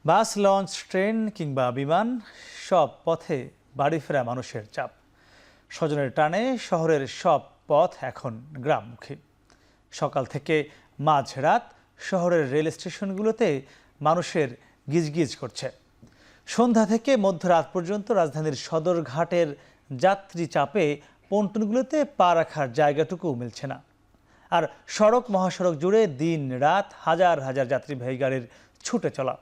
বাস, launch, train কিংবা বিমান সব পথে বাড়ি ফেরা মানুষের চাপ। স্বজনের টানে শহরের সব পথ এখন গ্রামমুখী। সকাল থেকে মাঝরাত শহরের রেল স্টেশনগুলোতে মানুষের গিজগিজ করছে। সন্ধ্যা থেকে মধ্যরাত পর্যন্ত রাজধানীর সদরঘাটের যাত্রী চাপে পন্টনগুলোতে পা রাখার জায়গাটুকু মিলছে না। আর সড়ক মহাসড়ক জুড়ে দিন রাত হাজার হাজার যাত্রীবাহী গাড়ির ছুটে চলা।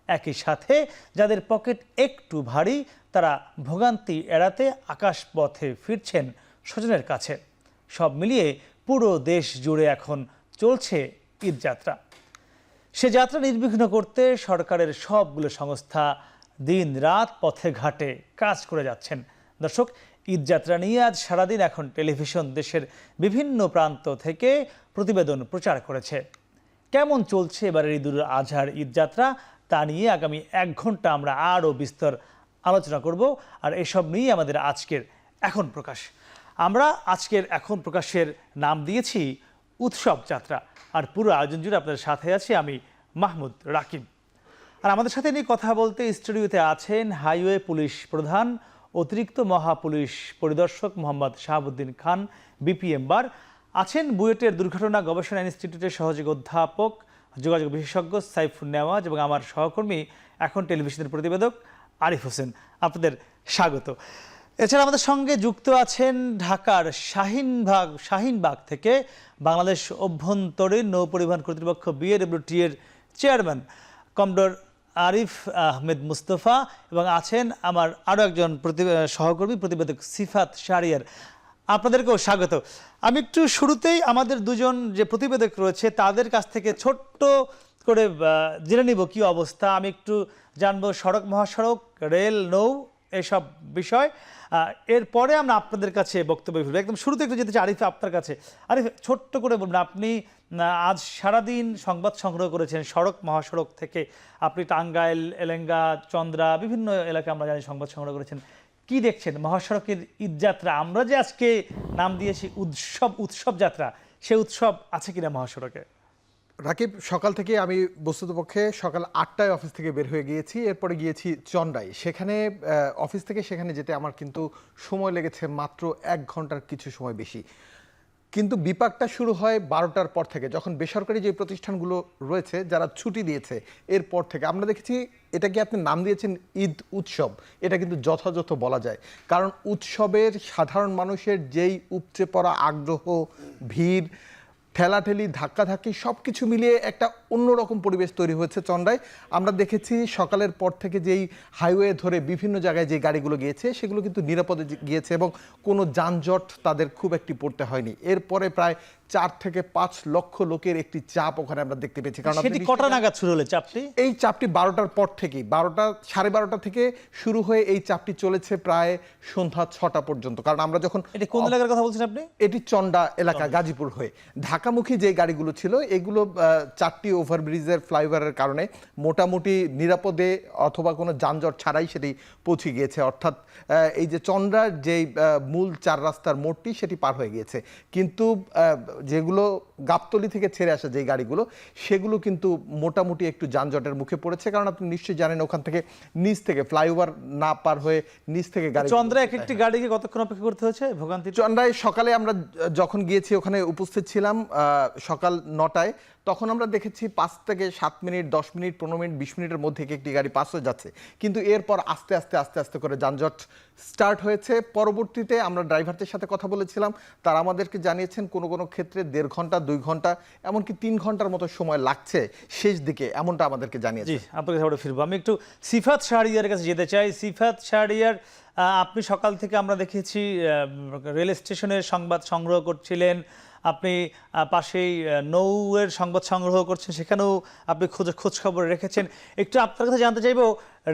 একই সাথে যাদের পকেট একটু ভারী তারা ভোগান্তি এড়াতে আকাশপথে ফিরছেন স্বজনের কাছে। সব মিলিয়ে পুরো দেশ জুড়ে এখন চলছে ঈদযাত্রা। সে যাত্রা নির্বিঘ্ন করতে সরকারের সবগুলো সংস্থা দিন রাত পথে ঘাটে কাজ করে যাচ্ছেন। দর্শক, ঈদযাত্রা নিয়ে আজ সারাদিন এখন টেলিভিশন দেশের বিভিন্ন প্রান্ত থেকে প্রতিবেদন প্রচার করেছে। কেমন চলছে এবারের ঈদুল আজহার ঈদযাত্রা তা নিয়ে আগামী 1 ঘন্টা আমরা আরও বিস্তর আলোচনা করব। আর এসব নিয়ে আমাদের আজকের এখন প্রকাশ। আমরা আজকের এখন প্রকাশের নাম দিয়েছি উৎসব যাত্রা। আর পুরো আয়োজন জুড়ে আপনাদের সাথে আছি আমি মাহমুদ রাকিব। আর আমাদের সাথে নিয়ে কথা বলতে স্টুডিওতে আছেন হাইওয়ে পুলিশ প্রধান অতিরিক্ত মহাপুলিশ পরিদর্শক মোহাম্মদ শাহাবুদ্দিন খান বিপিএম বার, আছেন বুয়েটের দুর্ঘটনা গবেষণা ইনস্টিটিউটের সহযোগী অধ্যাপক যোগাযোগ বিশেষজ্ঞ সাইফুন নেওয়াজ এবং আমার সহকর্মী এখন টেলিভিশনের প্রতিবেদক আরিফ হোসেন। আপনাদের স্বাগত। এছাড়া আমাদের সঙ্গে যুক্ত আছেন ঢাকার শাহিনবাগ থেকে বাংলাদেশ অভ্যন্তরীণ নৌ পরিবহন কর্তৃপক্ষ বিএডব্লিউটি এর চেয়ারম্যান কমডোর আরিফ আহমেদ মুস্তফা এবং আছেন আমার আরও একজন সহকর্মী প্রতিবেদক সিফাত শাহরিয়ার। আপনাদেরকেও স্বাগত। আমি একটু শুরুতেই আমাদের দুজন যে প্রতিবেদক রয়েছে তাদের কাছ থেকে ছোট্ট করে জেনে নিব কি অবস্থা। আমি একটু জানবো সড়ক মহাসড়ক রেল নৌ এসব বিষয়, এরপরে আমরা আপনাদের কাছে বক্তব্য ফিরব। একদম শুরুতে একটু যেতে চাই আরিফ আপনার কাছে। আরিফ, ছোট্ট করে বলুন, আপনি আজ সারাদিন সংবাদ সংগ্রহ করেছেন সড়ক মহাসড়ক থেকে। আপনি টাঙ্গাইল, এলেঙ্গা, চন্দ্রা বিভিন্ন এলাকায় আমরা জানি সংবাদ সংগ্রহ করেছেন। কি দেখছেন মহাসড়কের ঈদযাত্রা? আমরা যে আজকে নাম দিয়েছি উৎসব যাত্রা, সে উৎসব আছে কিনা মহাসড়কে? রাকিব, সকাল থেকে আমি বস্তুতপক্ষে সকাল 8টায় অফিস থেকে বের হয়ে গিয়েছি। এরপরে গিয়েছি চন্দ্রায়। সেখানে অফিস থেকে সেখানে যেতে আমার কিন্তু সময় লেগেছে মাত্র 1 ঘন্টার কিছু সময় বেশি। কিন্তু বিপাকটা শুরু হয় 12টার পর থেকে, যখন বেসরকারি যে প্রতিষ্ঠানগুলো রয়েছে যারা ছুটি দিয়েছে এরপর থেকে। আমরা দেখেছি এটাকে আপনি নাম দিয়েছেন ঈদ উৎসব, এটা কিন্তু যথাযথ বলা যায়। কারণ উৎসবের সাধারণ মানুষের যেই উপচে পড়া আগ্রহ, ভিড়, ঠেলাঠেলি, ধাক্কাধাক্কি সব কিছু মিলিয়ে একটা অন্যরকম পরিবেশ তৈরি হয়েছে চন্দ্রায়। আমরা দেখেছি সকালের পর থেকে যেই হাইওয়ে ধরে বিভিন্ন জায়গায় যে গাড়িগুলো গিয়েছে সেগুলো কিন্তু নিরাপদে গিয়েছে এবং কোনো যানজট তাদের খুব একটি পড়তে হয়নি। এরপরে প্রায় 4 থেকে 5 লক্ষ লোকের একটি চাপ ওখানে আমরা দেখতে পেয়েছি। কারণ সেটি কটা নাগাদ শুরু হলো চাপটি? এই চাপটি 12টার পর থেকেই, 12টা থেকে শুরু হয়ে এই চাপটি চলেছে প্রায় সন্ধ্যা 6টা পর্যন্ত। কারণ আমরা যখন এটি কোন এলাকার কথা বলছেন আপনি? এটি চন্ডা এলাকা, গাজীপুর হয়ে ঢাকামুখী যে গাড়িগুলো ছিল এগুলো 4টি ওভারব্রিজের ফ্লাইওভারের কারণে মোটামুটি নিরাপদে অথবা কোনো যানজট ছাড়াই সেটি পৌঁছে গিয়েছে। অর্থাৎ এই যে চন্ডার যেই মূল 4 রাস্তার মোড়টি সেটি পার হয়ে গিয়েছে। কিন্তু যেগুলো গাবতলী থেকে ছেড়ে আসা যে গাড়িগুলো সেগুলো কিন্তু মোটামুটি একটু যানজটের মুখে পড়েছে। কারণ আপনি নিশ্চয়ই জানেন ওখান থেকে নিচ থেকে ফ্লাইওভার না পার হয়ে নিচ থেকে গাড়ি। চন্দ্রায় একটি গাড়িকে কতক্ষণ অপেক্ষা করতে হয়েছে ভোগান্তি? চন্দ্রায় সকালে আমরা যখন গিয়েছি ওখানে উপস্থিত ছিলাম সকাল 9টায়, তখন আমরা দেখেছি 5 থেকে 7 মিনিট, 10 মিনিট, 15 মিনিট, 20 মিনিটের মধ্যে একটি গাড়ি পাস হয়ে যাচ্ছে। কিন্তু এরপর আস্তে আস্তে করে যানজট স্টার্ট হয়েছে। পরবর্তীতে আমরা ড্রাইভারদের সাথে কথা বলেছিলাম, তারা আমাদেরকে জানিয়েছেন কোনো ক্ষেত্রে 1.5 ঘন্টা, 2 ঘন্টা, এমনকি 3 ঘন্টার মতো সময় লাগছে শেষ দিকে, এমনটা আমাদেরকে জানিয়েছে। জি, আপনার কাছে ফিরবো। আমি একটু সিফাত শাহরিয়ার কাছে যেতে চাই। সিফাত শাহরিয়ার, আপনি সকাল থেকে আমরা দেখেছি রেল স্টেশনের সংবাদ সংগ্রহ করছিলেন, আপনি পাশেই নৌয়ের সংবাদ সংগ্রহ করছেন, সেখানেও আপনি খোঁজ খবর রেখেছেন। একটু আপনার কাছে জানতে চাইব,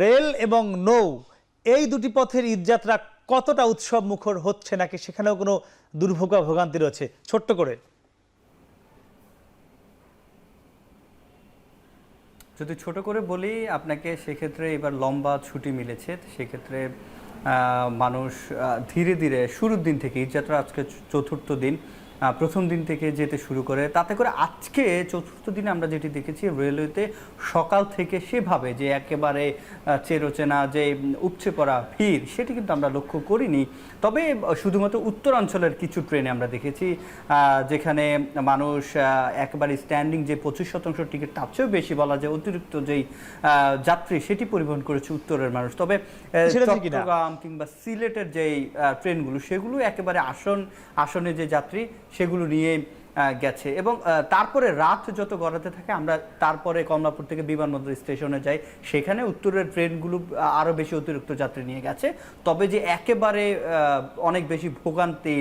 রেল এবং নৌ এই দুটি পথের ঈদযাত্রা কতটা উৎসব মুখর হচ্ছে, নাকি সেখানেও কোনো দুর্ভোগ বা ভোগান্তি রয়েছে? ছোট্ট করে যদি ছোট করে বলি আপনাকে, সেক্ষেত্রে এবার লম্বা ছুটি মিলেছে। সেক্ষেত্রে মানুষ ধীরে ধীরে শুরুর দিন থেকে, ঈদযাত্রা আজকে 4র্থ দিন, প্রথম দিন থেকে যেতে শুরু করে, তাতে করে আজকে চতুর্থ দিনে আমরা যেটি দেখেছি রেলওয়েতে সকাল থেকে সেভাবে যে একেবারে চেরোচেনা যে উপচে পড়া ভিড় সেটি কিন্তু আমরা লক্ষ্য করিনি। তবে শুধুমাত্র উত্তরাঞ্চলের কিছু ট্রেনে আমরা দেখেছি যেখানে মানুষ একেবারে স্ট্যান্ডিং যে 25% টিকিট, তার চেয়েও বেশি বলা যায় অতিরিক্ত যেই যাত্রী সেটি পরিবহন করেছে উত্তরের মানুষ। তবে চট্টগ্রাম কিংবা সিলেটের যেই ট্রেনগুলো সেগুলো একেবারে আসনে যে যাত্রী সেগুলো নিয়ে গেছে এবং তারপরে রাত যত গড়াতে থাকে আমরা তারপরে কমলাপুর থেকে বিমানবন্দর স্টেশনে যাই, সেখানে উত্তরের ট্রেনগুলো আরও বেশি অতিরিক্ত যাত্রী নিয়ে গেছে। তবে যে একেবারে অনেক বেশি ভোগান্তি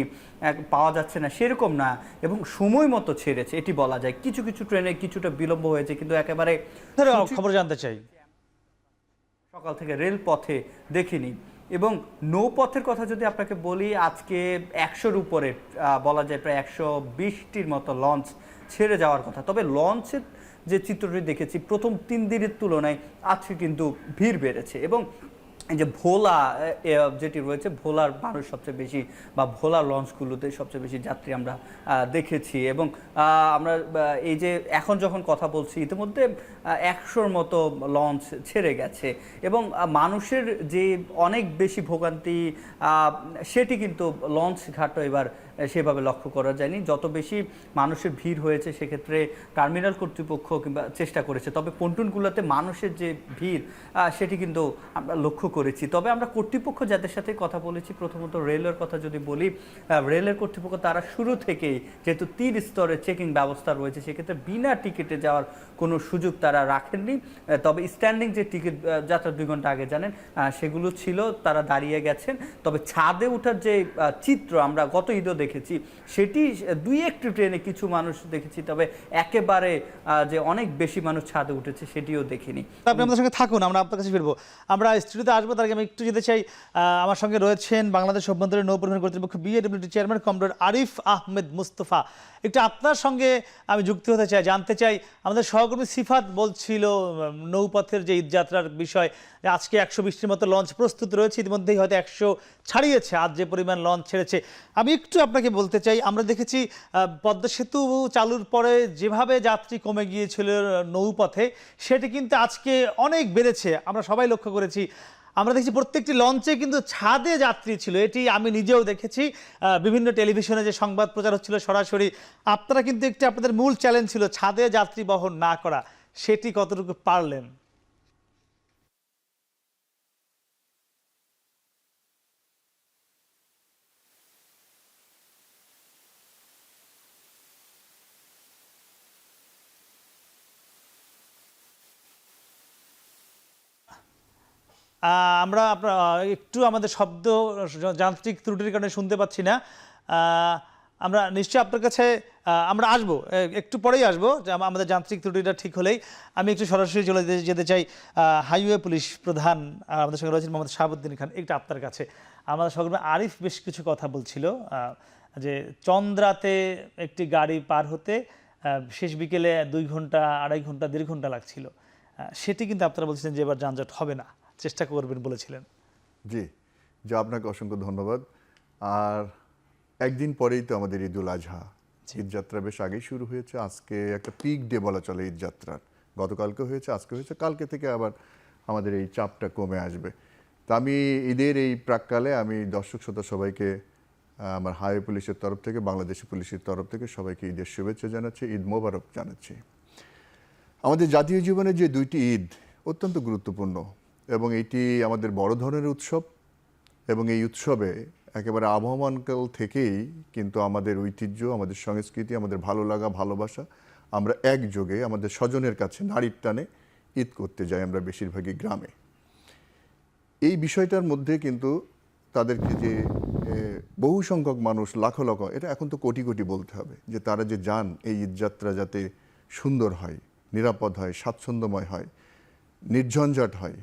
পাওয়া যাচ্ছে না সেরকম না, এবং সময় মতো ছেড়েছে এটি বলা যায়। কিছু কিছু ট্রেনে কিছুটা বিলম্ব হয়েছে, কিন্তু একেবারে খবর জানতে চাই সকাল থেকে রেলপথে দেখিনি। এবং নৌপথের কথা যদি আপনাকে বলি, আজকে 100-র উপরে বলা যায় প্রায় 120টির মতো লঞ্চ ছেড়ে যাওয়ার কথা। তবে লঞ্চের যে চিত্রটি দেখেছি প্রথম 3 দিনের তুলনায় আজকে কিন্তু ভিড় বেড়েছে। এবং এই যে ভোলা যেটি রয়েছে, ভোলার মানুষ সবচেয়ে বেশি বা ভোলা লঞ্চগুলোতে সবচেয়ে বেশি যাত্রী আমরা দেখেছি। এবং আমরা এই যে এখন যখন কথা বলছি ইতিমধ্যে 100-র মতো লঞ্চ ছেড়ে গেছে এবং মানুষের যে অনেক বেশি ভোগান্তি সেটি কিন্তু লঞ্চ ঘাটও এবার সেভাবে লক্ষ্য করা যায়নি। যত বেশি মানুষের ভিড় হয়েছে সেক্ষেত্রে টার্মিনাল কর্তৃপক্ষ কিংবা চেষ্টা করেছে, তবে পন্টুনগুলোতে মানুষের যে ভিড় সেটি কিন্তু আমরা লক্ষ্য করেছি। তবে আমরা কর্তৃপক্ষ যাদের সাথে কথা বলেছি, প্রথমত রেলের কথা যদি বলি, রেলের কর্তৃপক্ষ তারা শুরু থেকেই যেহেতু 3 স্তরের চেকিং ব্যবস্থা রয়েছে সেক্ষেত্রে বিনা টিকিটে যাওয়ার কোনো সুযোগ তারা রাখেননি। তবে স্ট্যান্ডিং যে টিকিট যাত্রা 2 ঘন্টা আগে জানেন সেগুলো ছিল, তারা দাঁড়িয়ে গেছেন। তবে ছাদে ওঠার যে চিত্র আমরা গত ঈদও দেখেছি সেটি 2-1টি ট্রেনে কিছু মানুষ দেখেছি, তবে একেবারে যে অনেক বেশি মানুষ ছাদে উঠেছে সেটিও দেখিনি। আপনি আমাদের সঙ্গে থাকুন, আমরা আপনার কাছে ফিরবো। আমরা স্টুডিওতে আসবো, তার আগে আমি একটু যেতে চাই, আমার সঙ্গে রয়েছেন বাংলাদেশ অভ্যন্তরীণ নৌ পরিবহন কর্তৃপক্ষ BAWT chairman comrade Arif Ahmed Mustafa. একটু আপনার সঙ্গে আমি যুক্ত হতে চাই, জানতে চাই, আমাদের সহকর্মী সিফাত বলছিল নৌপথের যে ঈদযাত্রার বিষয়, আজকে 120টির মতো লঞ্চ প্রস্তুত রয়েছে, ইতিমধ্যেই হয়তো 100 ছাড়িয়েছে আজ যে পরিমাণ লঞ্চ ছেড়েছে। আমি একটু আপনাকে বলতে চাই, আমরা দেখেছি পদ্মা সেতু চালুর পরে যেভাবে যাত্রী কমে গিয়েছিল নৌপথে, সেটি কিন্তু আজকে অনেক বেড়েছে, আমরা সবাই লক্ষ্য করেছি। আমরা দেখছি প্রত্যেকটি লঞ্চে কিন্তু ছাদে যাত্রী ছিল, এটি আমি নিজেও দেখেছি। বিভিন্ন টেলিভিশনে যে সংবাদ প্রচার হচ্ছিল সরাসরি, আপনারা কিন্তু একটি আপনাদের মূল চ্যালেঞ্জ ছিল ছাদে যাত্রী বহন না করা, সেটি কতটুকু পারলেন? আমরা আপনার একটু আমাদের শব্দ যান্ত্রিক ত্রুটির কারণে শুনতে পাচ্ছি না। আমরা নিশ্চয়ই আপনার কাছে আমরা আসবো, একটু পরেই আসবো, আমাদের যান্ত্রিক ত্রুটিটা ঠিক হলেই। আমি একটু সরাসরি চলে যেতে চাই হাইওয়ে পুলিশ প্রধান আমাদের সঙ্গে রয়েছেন মোহাম্মদ শাহাবুদ্দিন খান, একটু আপনার কাছে। আমাদের সহকর্মী আরিফ বেশ কিছু কথা বলছিল যে চন্দ্রাতে একটি গাড়ি পার হতে শেষ বিকেলে 2 ঘন্টা, 2.5 ঘন্টা, 1.5 ঘন্টা লাগছিল, সেটি কিন্তু আপনারা বলছিলেন যে এবার যানজট হবে না, চেষ্টা করবেন বলেছিলেন। জি, যা আপনাকে অসংখ্য ধন্যবাদ। আর একদিন পরেই তো আমাদের ঈদুল আজহা, ঈদযাত্রা বেশ আগেই শুরু হয়েছে। আজকে একটা পিক ডে বলা চলে ঈদযাত্রার, গতকালকে হয়েছে, আজকে হয়েছে, কালকে থেকে আবার আমাদের এই চাপটা কমে আসবে। তা আমি ঈদের এই প্রাককালে আমি দর্শক শ্রোতা সবাইকে আমার হাইওয়ে পুলিশের তরফ থেকে, বাংলাদেশি পুলিশের তরফ থেকে সবাইকে ঈদের শুভেচ্ছা জানাচ্ছি, ঈদ মোবারক জানাচ্ছি। আমাদের জাতীয় জীবনে যে 2টি ঈদ অত্যন্ত গুরুত্বপূর্ণ এবং এটি আমাদের বড় ধরনের উৎসব, এবং এই উৎসবে একেবারে আবহমানকাল থেকেই কিন্তু আমাদের ঐতিহ্য, আমাদের সংস্কৃতি, আমাদের ভালো লাগা, ভালোবাসা, আমরা একযোগে আমাদের স্বজনের কাছে নারীর টানে ঈদ করতে যাই আমরা বেশিরভাগই গ্রামে। এই বিষয়টার মধ্যে কিন্তু তাদেরকে যে বহু সংখ্যক মানুষ, লাখো লাখ, এটা এখন তো কোটি কোটি বলতে হবে, যে তারা যে যান এই ঈদযাত্রা যাতে সুন্দর হয়, নিরাপদ হয়, স্বাচ্ছন্দ্যময় হয়, নির্ঝঞ্ঝাট হয়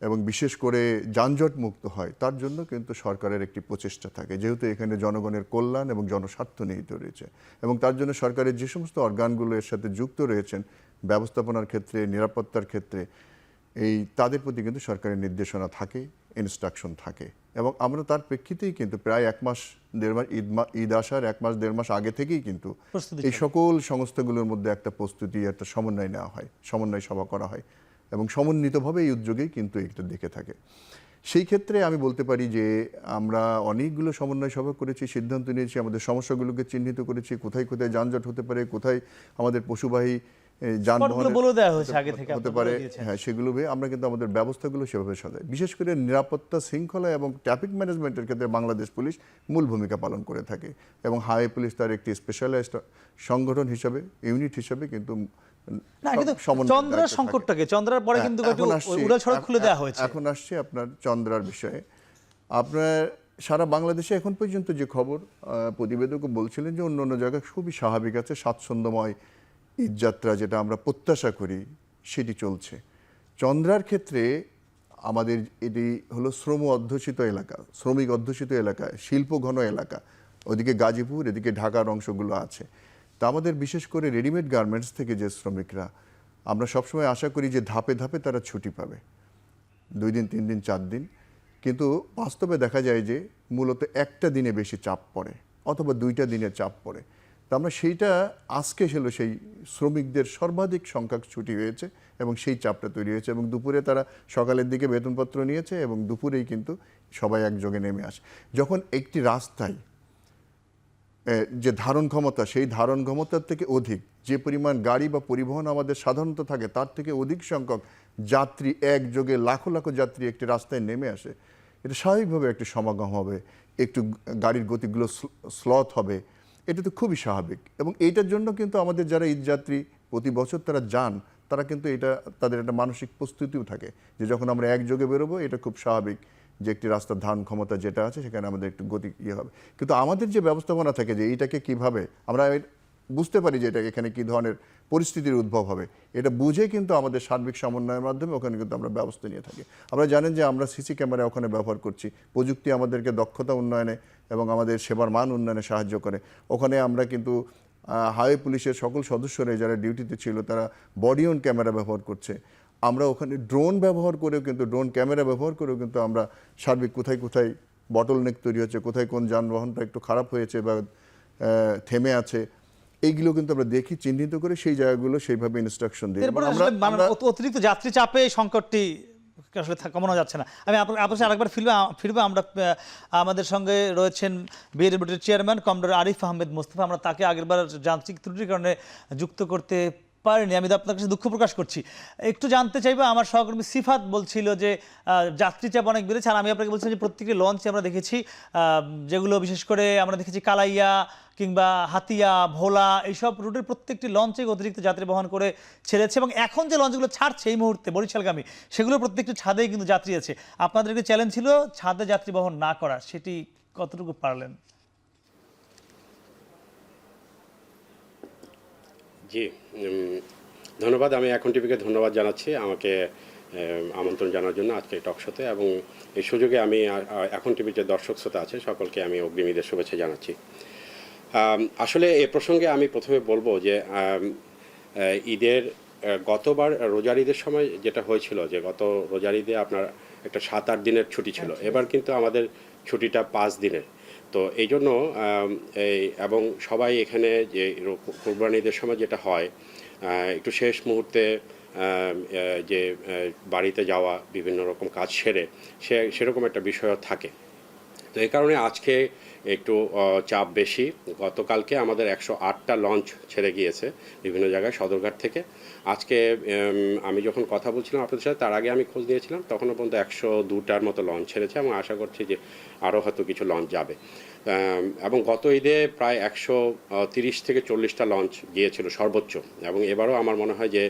এবং বিশেষ করে যানজট মুক্ত হয়, তার জন্য কিন্তু সরকারের একটি প্রচেষ্টা থাকে, যেহেতু এখানে জনগণের কল্যাণ এবং জনস্বার্থ নিহিত রয়েছে। এবং তার জন্য সরকারের যে সমস্ত অর্গানগুলো এর সাথে যুক্ত রয়েছেন ব্যবস্থাপনার ক্ষেত্রে, নিরাপত্তার ক্ষেত্রে, তাদের প্রতি কিন্তু সরকারের নির্দেশনা থাকে, ইনস্ট্রাকশন থাকে। এবং আমরা তার প্রেক্ষিতেই কিন্তু প্রায় 1 মাস 1.5 মাস ঈদ আসার 1 মাস 1.5 মাস আগে থেকেই কিন্তু প্রস্তুতি এই সকল সংস্থাগুলোর মধ্যে একটা প্রস্তুতি, একটা সমন্বয় নেওয়া হয়, সমন্বয় সভা করা হয় এবং সমন্বিতভাবে এই উদ্যোগেই কিন্তু এটা দেখে থাকে। সেই ক্ষেত্রে আমি বলতে পারি যে আমরা অনেকগুলো সমন্বয় সভা করেছি, সিদ্ধান্ত নিয়েছি, আমাদের সমস্যাগুলোকে চিহ্নিত করেছি, কোথায় কোথায় যানজট হতে পারে, কোথায় আমাদের পশুবাহী যানবাহন বলে দেওয়া হয়েছে আগে থেকে, হতে আপনারা পারে। বলে দিয়েছেন। হ্যাঁ, সেগুলো আমরা কিন্তু আমাদের ব্যবস্থাগুলো সেভাবে সাজাই। বিশেষ করে নিরাপত্তা, শৃঙ্খলা এবং ট্রাফিক ম্যানেজমেন্টের ক্ষেত্রে বাংলাদেশ পুলিশ মূল ভূমিকা পালন করে থাকে এবং হাইওয়ে পুলিশ তার একটি স্পেশালাইজড সংগঠন হিসাবে, ইউনিট হিসাবে কিন্তু না, কিন্তু সমন্বয়ের চন্দ্রার দায়িত্বে থাকে। সংকটটাকে, চন্দ্রার পরে কিন্তু এখন আসছি, উড়াল সড়ক খুলে দেওয়া হয়েছে। এখন আসছে আপনার চন্দ্রার বিষয়ে। আপনার সারা বাংলাদেশে এখন পর্যন্ত যে খবর, প্রতিবেদকও বলছিলেন যে অন্য অন্য জায়গায় খুবই স্বাভাবিক আছে, স্বাচ্ছন্দ্যময় ঈদযাত্রা যেটা আমরা প্রত্যাশা করি সেটি চলছে। চন্দ্রার ক্ষেত্রে আমাদের এটি হলো শ্রম অধ্যুষিত এলাকা, শ্রমিক অধ্যুষিত এলাকা, শিল্প ঘন এলাকা। ওদিকে গাজীপুর, এদিকে ঢাকার অংশগুলো আছে। তা আমাদের বিশেষ করে রেডিমেড গার্মেন্টস থেকে যে শ্রমিকরা, আমরা সবসময় আশা করি যে ধাপে ধাপে তারা ছুটি পাবে, 2 দিন 3 দিন 4 দিন, কিন্তু বাস্তবে দেখা যায় যে মূলত একটা দিনে বেশি চাপ পড়ে অথবা 2টা দিনের চাপ পড়ে। তা আমরা সেইটা আজকে ছিল সেই শ্রমিকদের সর্বাধিক সংখ্যক ছুটি হয়েছে এবং সেই চাপটা তৈরি হয়েছে এবং দুপুরে তারা সকালের দিকে বেতনপত্র নিয়েছে এবং দুপুরেই কিন্তু সবাই একযোগে নেমে আসে। যখন একটি রাস্তায় যে ধারণ ক্ষমতা, সেই ধারণ ক্ষমতার থেকে অধিক যে পরিমাণ গাড়ি বা পরিবহন আমাদের সাধারণত থাকে, তার থেকে অধিক সংখ্যক যাত্রী একযোগে লাখো লাখো যাত্রী একটি রাস্তায় নেমে আসে, এটা স্বাভাবিকভাবে একটি সমাগম হবে, একটু গাড়ির গতিগুলো স্লথ হবে, এটা তো খুবই স্বাভাবিক। এবং এইটার জন্য কিন্তু আমাদের যারা ঈদযাত্রী প্রতি বছর তারা যান, তারা কিন্তু এটা তাদের একটা মানসিক প্রস্তুতিও থাকে যে যখন আমরা একযোগে বেরোবো এটা খুব স্বাভাবিক যে একটি রাস্তার ধারণ ক্ষমতা যেটা আছে সেখানে আমাদের একটু গতি হবে। কিন্তু আমাদের যে ব্যবস্থাপনা থাকে যে এইটাকে কিভাবে আমরা বুঝতে পারি যে এটা এখানে কী ধরনের পরিস্থিতির উদ্ভব হবে, এটা বুঝে কিন্তু আমাদের সার্বিক সমন্বয়ের মাধ্যমে ওখানে কিন্তু আমরা ব্যবস্থা নিয়ে থাকি। আমরা জানেন যে আমরা সিসি ক্যামেরা ওখানে ব্যবহার করছি, প্রযুক্তি আমাদেরকে দক্ষতা উন্নয়নে এবং আমাদের সেবার মান উন্নয়নে সাহায্য করে। ওখানে আমরা কিন্তু হাইওয়ে পুলিশের সকল সদস্যরা যারা ডিউটিতে ছিল তারা বডি অন ক্যামেরা ব্যবহার করছে। আমরা ওখানে ড্রোন ব্যবহার করেও কিন্তু, ড্রোন ক্যামেরা ব্যবহার করেও কিন্তু আমরা সার্বিক কোথায় কোথায় বটলনেক তৈরি হচ্ছে, কোথায় কোন যানবাহনটা একটু খারাপ হয়েছে বা থেমে আছে, এইগুলো কিন্তু আমরা দেখি, চিহ্নিত করে সেই জায়গাগুলো সেইভাবে ইনস্ট্রাকশন দিই। এরপরে অতিরিক্ত যাত্রী চাপে এই সংকটটি আসলে কমানো যাচ্ছে না। আমি আপনার সাথে আরেকবার ফিরবো। আমরা আমাদের সঙ্গে রয়েছেন বিএডব্লিউটির চেয়ারম্যান কমরেড আরিফ আহমেদ মোস্তফা। আমরা তাকে আগেরবার যান্ত্রিক ত্রুটির কারণে যুক্ত করতে পারিনি, আমি আপনার কাছে দুঃখ প্রকাশ করছি। একটু জানতে চাইবো, আমার সহকর্মী সিফাত বলছিল যে যাত্রী চাপ অনেক বেড়েছে, আর আমি আপনাকে বলছিলাম যে প্রত্যেকটি লঞ্চে আমরা দেখেছি যেগুলো বিশেষ করে আমরা দেখেছি কালাইয়া কিংবা হাতিয়া, ভোলা, এইসব রুটের প্রত্যেকটি লঞ্চে অতিরিক্ত যাত্রী বহন করে ছেড়েছে এবং এখন যে লঞ্চগুলো ছাড়ছে এই মুহূর্তে বরিশালগামী, সেগুলো প্রত্যেকটি ছাদেই কিন্তু যাত্রী আছে। আপনাদের একটি চ্যালেঞ্জ ছিল ছাদে যাত্রী বহন না করা, সেটি কতটুকু পারলেন? জি, ধন্যবাদ। আমি এখন টিভিকে ধন্যবাদ জানাচ্ছি আমাকে আমন্ত্রণ জানার জন্য আজকে টক শোতে, এবং এই সুযোগে আমি এখন টিভির যে দর্শক শ্রোতা আছে সকলকে আমি অগ্রিম ঈদের শুভেচ্ছা জানাচ্ছি। আসলে এ প্রসঙ্গে আমি প্রথমে বলবো যে ঈদের গতবার রোজার ঈদের সময় যেটা হয়েছিল যে গত রোজার ঈদে আপনার একটা 7-8 দিনের ছুটি ছিল, এবার কিন্তু আমাদের ছুটিটা 5 দিনের। তো এই জন্য এবং সবাই এখানে যে কোরবানি ঈদের সময় যেটা হয় একটু শেষ মুহূর্তে যে বাড়িতে যাওয়া, বিভিন্ন রকম কাজ সেরে সেরকম একটা বিষয় থাকে। তো এই কারণে আজকে একটু চাপ বেশি। গতকালকে আমাদের 108টা লঞ্চ ছেড়ে গিয়েছে বিভিন্ন জায়গায় সদরঘাট থেকে। আজকে আমি যখন কথা বলছিলাম আপনাদের সাথে, তার আগে আমি খোঁজ নিয়েছিলাম, তখনও পর্যন্ত 102টার মতো লঞ্চ ছেড়েছে এবং আশা করছি যে আরও হয়তো কিছু লঞ্চ যাবে। এবং গত ঈদে প্রায় 130 থেকে 40টা লঞ্চ গিয়েছিল সর্বোচ্চ, এবং এবারও আমার মনে হয় যে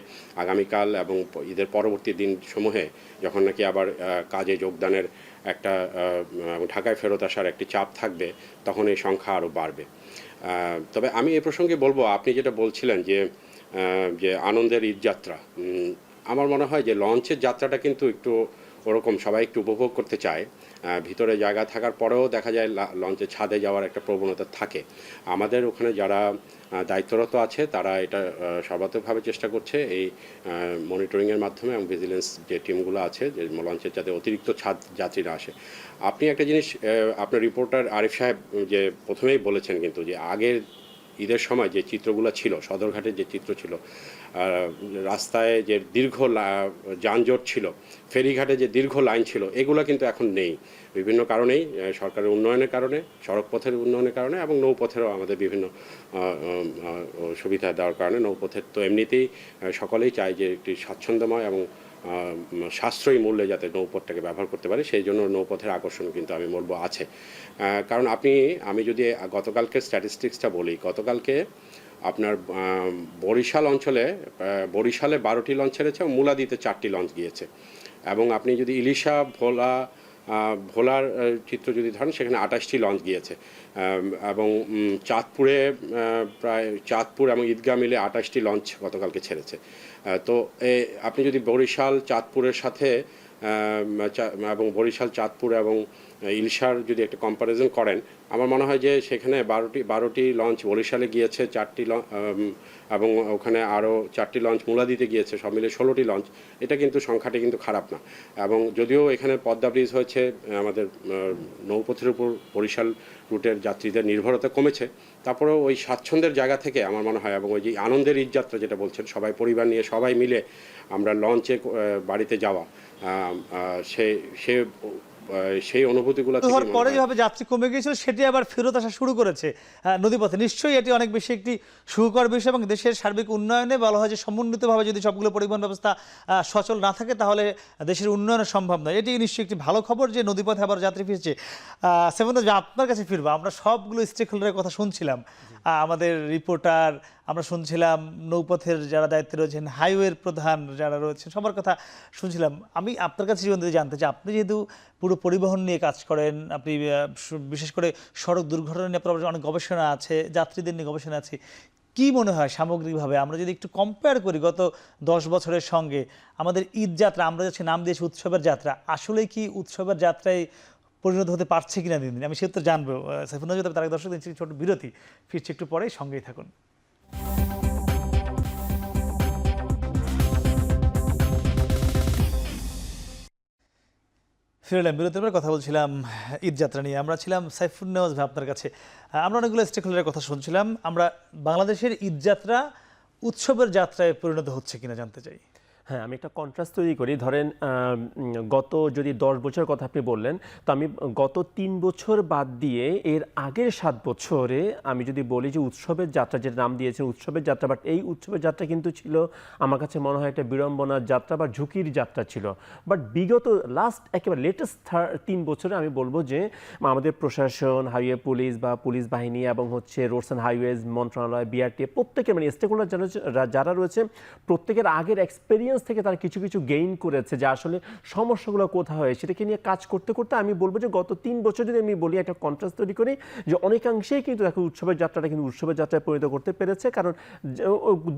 আগামীকাল এবং ঈদের পরবর্তী দিন সমূহে যখন নাকি আবার কাজে যোগদানের একটা ঢাকায় ফেরত আসার একটি চাপ থাকবে, তখন এই সংখ্যা আরও বাড়বে। তবে আমি এ প্রসঙ্গে বলবো, আপনি যেটা বলছিলেন যে আনন্দের ঈদযাত্রা, আমার মনে হয় যে লঞ্চের যাত্রাটা কিন্তু একটু ওরকম সবাই একটু উপভোগ করতে চায়, ভিতরে জায়গা থাকার পরেও দেখা যায় লঞ্চে ছাদে যাওয়ার একটা প্রবণতা থাকে। আমাদের ওখানে যারা দায়িত্বরত আছে তারা এটা সর্বাত্মকভাবে চেষ্টা করছে এই মনিটরিংয়ের মাধ্যমে এবং ভিজিলেন্স যে টিমগুলো আছে যে লঞ্চের যাতে অতিরিক্ত ছাদ যাত্রীরা আসে। আপনি একটা জিনিস আপনার রিপোর্টার আরিফ সাহেব যে প্রথমেই বলেছেন কিন্তু যে আগের ঈদের সময় যে চিত্রগুলো ছিল, সদরঘাটের যে চিত্র ছিল, রাস্তায় যে দীর্ঘ যানজট ছিল, ফেরিঘাটে যে দীর্ঘ লাইন ছিল, এগুলো কিন্তু এখন নেই বিভিন্ন কারণেই, সরকারের উন্নয়নের কারণে, সড়কপথের উন্নয়নের কারণে এবং নৌপথেরও আমাদের বিভিন্ন সুবিধা দেওয়ার কারণে। নৌপথের তো এমনিতেই সকলেই চায় যে একটি স্বাচ্ছন্দ্যময় এবং সাশ্রয়ী মূল্যে যাতে নৌপথটাকে ব্যবহার করতে পারে, সেই জন্য নৌপথের আকর্ষণ কিন্তু আমি বলবো আছে। কারণ আমি যদি গতকালকে স্ট্যাটিস্টিক্সটা বলি, গতকালকে আপনার বরিশালে 12টি লঞ্চ ছেড়েছে এবং মুলাদিতে 4টি লঞ্চ গিয়েছে। এবং আপনি যদি ইলিশা ভোলার চিত্র যদি ধরেন, সেখানে 28টি লঞ্চ গিয়েছে এবং চাঁদপুরে প্রায় চাঁদপুর এবং ঈদগাহ মিলে 28টি লঞ্চ গতকালকে ছেড়েছে। তো আপনি যদি বরিশাল চাঁদপুরের সাথে এবং বরিশাল চাঁদপুর এবং ইলশার যদি একটা কম্পারিজন করেন, আমার মনে হয় যে সেখানে 12টি লঞ্চ বরিশালে গিয়েছে, 4টি এবং ওখানে আরও 4টি লঞ্চ মুলাদিতে গিয়েছে, সব মিলে 16টি লঞ্চ। এটা কিন্তু সংখ্যাটি কিন্তু খারাপ না। এবং যদিও এখানে পদ্মা ব্রিজ হয়েছে, আমাদের নৌপথের উপর বরিশাল রুটের যাত্রীদের নির্ভরতা কমেছে, তারপরেও ওই স্বাচ্ছন্দ্যের জায়গা থেকে আমার মনে হয় এবং ওই যে আনন্দের ঈদযাত্রা যেটা বলছেন, সবাই পরিবার নিয়ে সবাই মিলে আমরা লঞ্চে বাড়িতে যাওয়া, সেই অনুভূতিগুলো পরে যেভাবে যাত্রী কমে গিয়েছিল সেটি আবার ফেরত আসা শুরু করেছে নদীপথে। নিশ্চয়ই এটি অনেক বেশি একটি সুখকর বিষয় এবং দেশের সার্বিক উন্নয়নে বলা হয় যে সমন্বিতভাবে যদি সবগুলো পরিবহন ব্যবস্থা সচল না থাকে তাহলে দেশের উন্নয়ন সম্ভব নয়। এটি নিশ্চয়ই একটি ভালো খবর যে নদীপথে আবার যাত্রী ফিরছে। সেভেন, আপনার কাছে ফিরবো। আমরা সবগুলো স্টেক হোল্ডারের কথা শুনছিলাম, আমাদের রিপোর্টার, আমরা শুনছিলাম নৌপথের যারা দায়িত্বে রয়েছেন, হাইওয়ের প্রধান যারা রয়েছেন, সবার কথা শুনছিলাম। আমি আপনার কাছে জানতে চাই, আপনি যেহেতু পুরো পরিবহন নিয়ে কাজ করেন, আপনি বিশেষ করে সড়ক দুর্ঘটনা নিয়ে আপনার অনেক গবেষণা আছে, যাত্রীদের নিয়ে গবেষণা আছে, কি মনে হয় সামগ্রিকভাবে আমরা যদি একটু কম্পেয়ার করি গত 10 বছরের সঙ্গে আমাদের ঈদ যাত্রা, আমরা যাচ্ছি নাম দিয়েছি উৎসবের যাত্রা, আসলে কি উৎসবের যাত্রায় পরিণত হতে পারছে কিনা দিন দিন? আমি সে উত্তর জানবো সাইফুন্নাহ। তার দর্শক দিচ্ছি ছোট বিরতি, ফিরছি একটু পরে, সঙ্গেই থাকুন। ফিরলাম বিরতির পরে, কথা বলছিলাম ঈদযাত্রা নিয়ে। আমরা ছিলাম সাইফুন্নাহ ভাই আপনার কাছে, আমরা অনেকগুলো স্টেক হোল্ডারের কথা শুনছিলাম। আমরা বাংলাদেশের ঈদযাত্রা উৎসবের যাত্রায় পরিণত হচ্ছে কিনা জানতে চাই। হ্যাঁ, আমি একটা কন্ট্রাস্ট তৈরি করি। ধরেন গত যদি 10 বছর কথা আপনি বললেন, তো আমি গত 3 বছর বাদ দিয়ে এর আগের 7 বছরে আমি যদি বলি যে উৎসবের যাত্রা, যেটা নাম দিয়েছেন উৎসবের যাত্রা, বাট এই উৎসবের যাত্রা কিন্তু ছিল আমার কাছে মনে হয় একটা বিড়ম্বনার যাত্রা বা ঝুঁকির যাত্রা ছিল। বাট বিগত লাস্ট একেবারে লেটেস্ট 3 বছরে আমি বলবো যে আমাদের প্রশাসন, হাইওয়ে পুলিশ বা পুলিশ বাহিনী এবং রোডস অ্যান্ড হাইওয়েজ মন্ত্রণালয়, বিআরটি, প্রত্যেকের মানে স্টেক হোল্ডার যারা রয়েছে, প্রত্যেকের আগের এক্সপেরিয়েন্স থেকে তারা কিছু কিছু গেইন করেছে যে আসলে সমস্যাগুলো কোথায় হয় সেটাকে নিয়ে কাজ করতে করতে আমি বলবো যে গত 3 বছর যদি আমি বলি, একটা কন্ট্রাস্ট তৈরি করি, যে অনেকাংশেই কিন্তু দেখো উৎসবের যাত্রাটা কিন্তু উৎসবের যাত্রায় পরিণত করতে পেরেছে। কারণ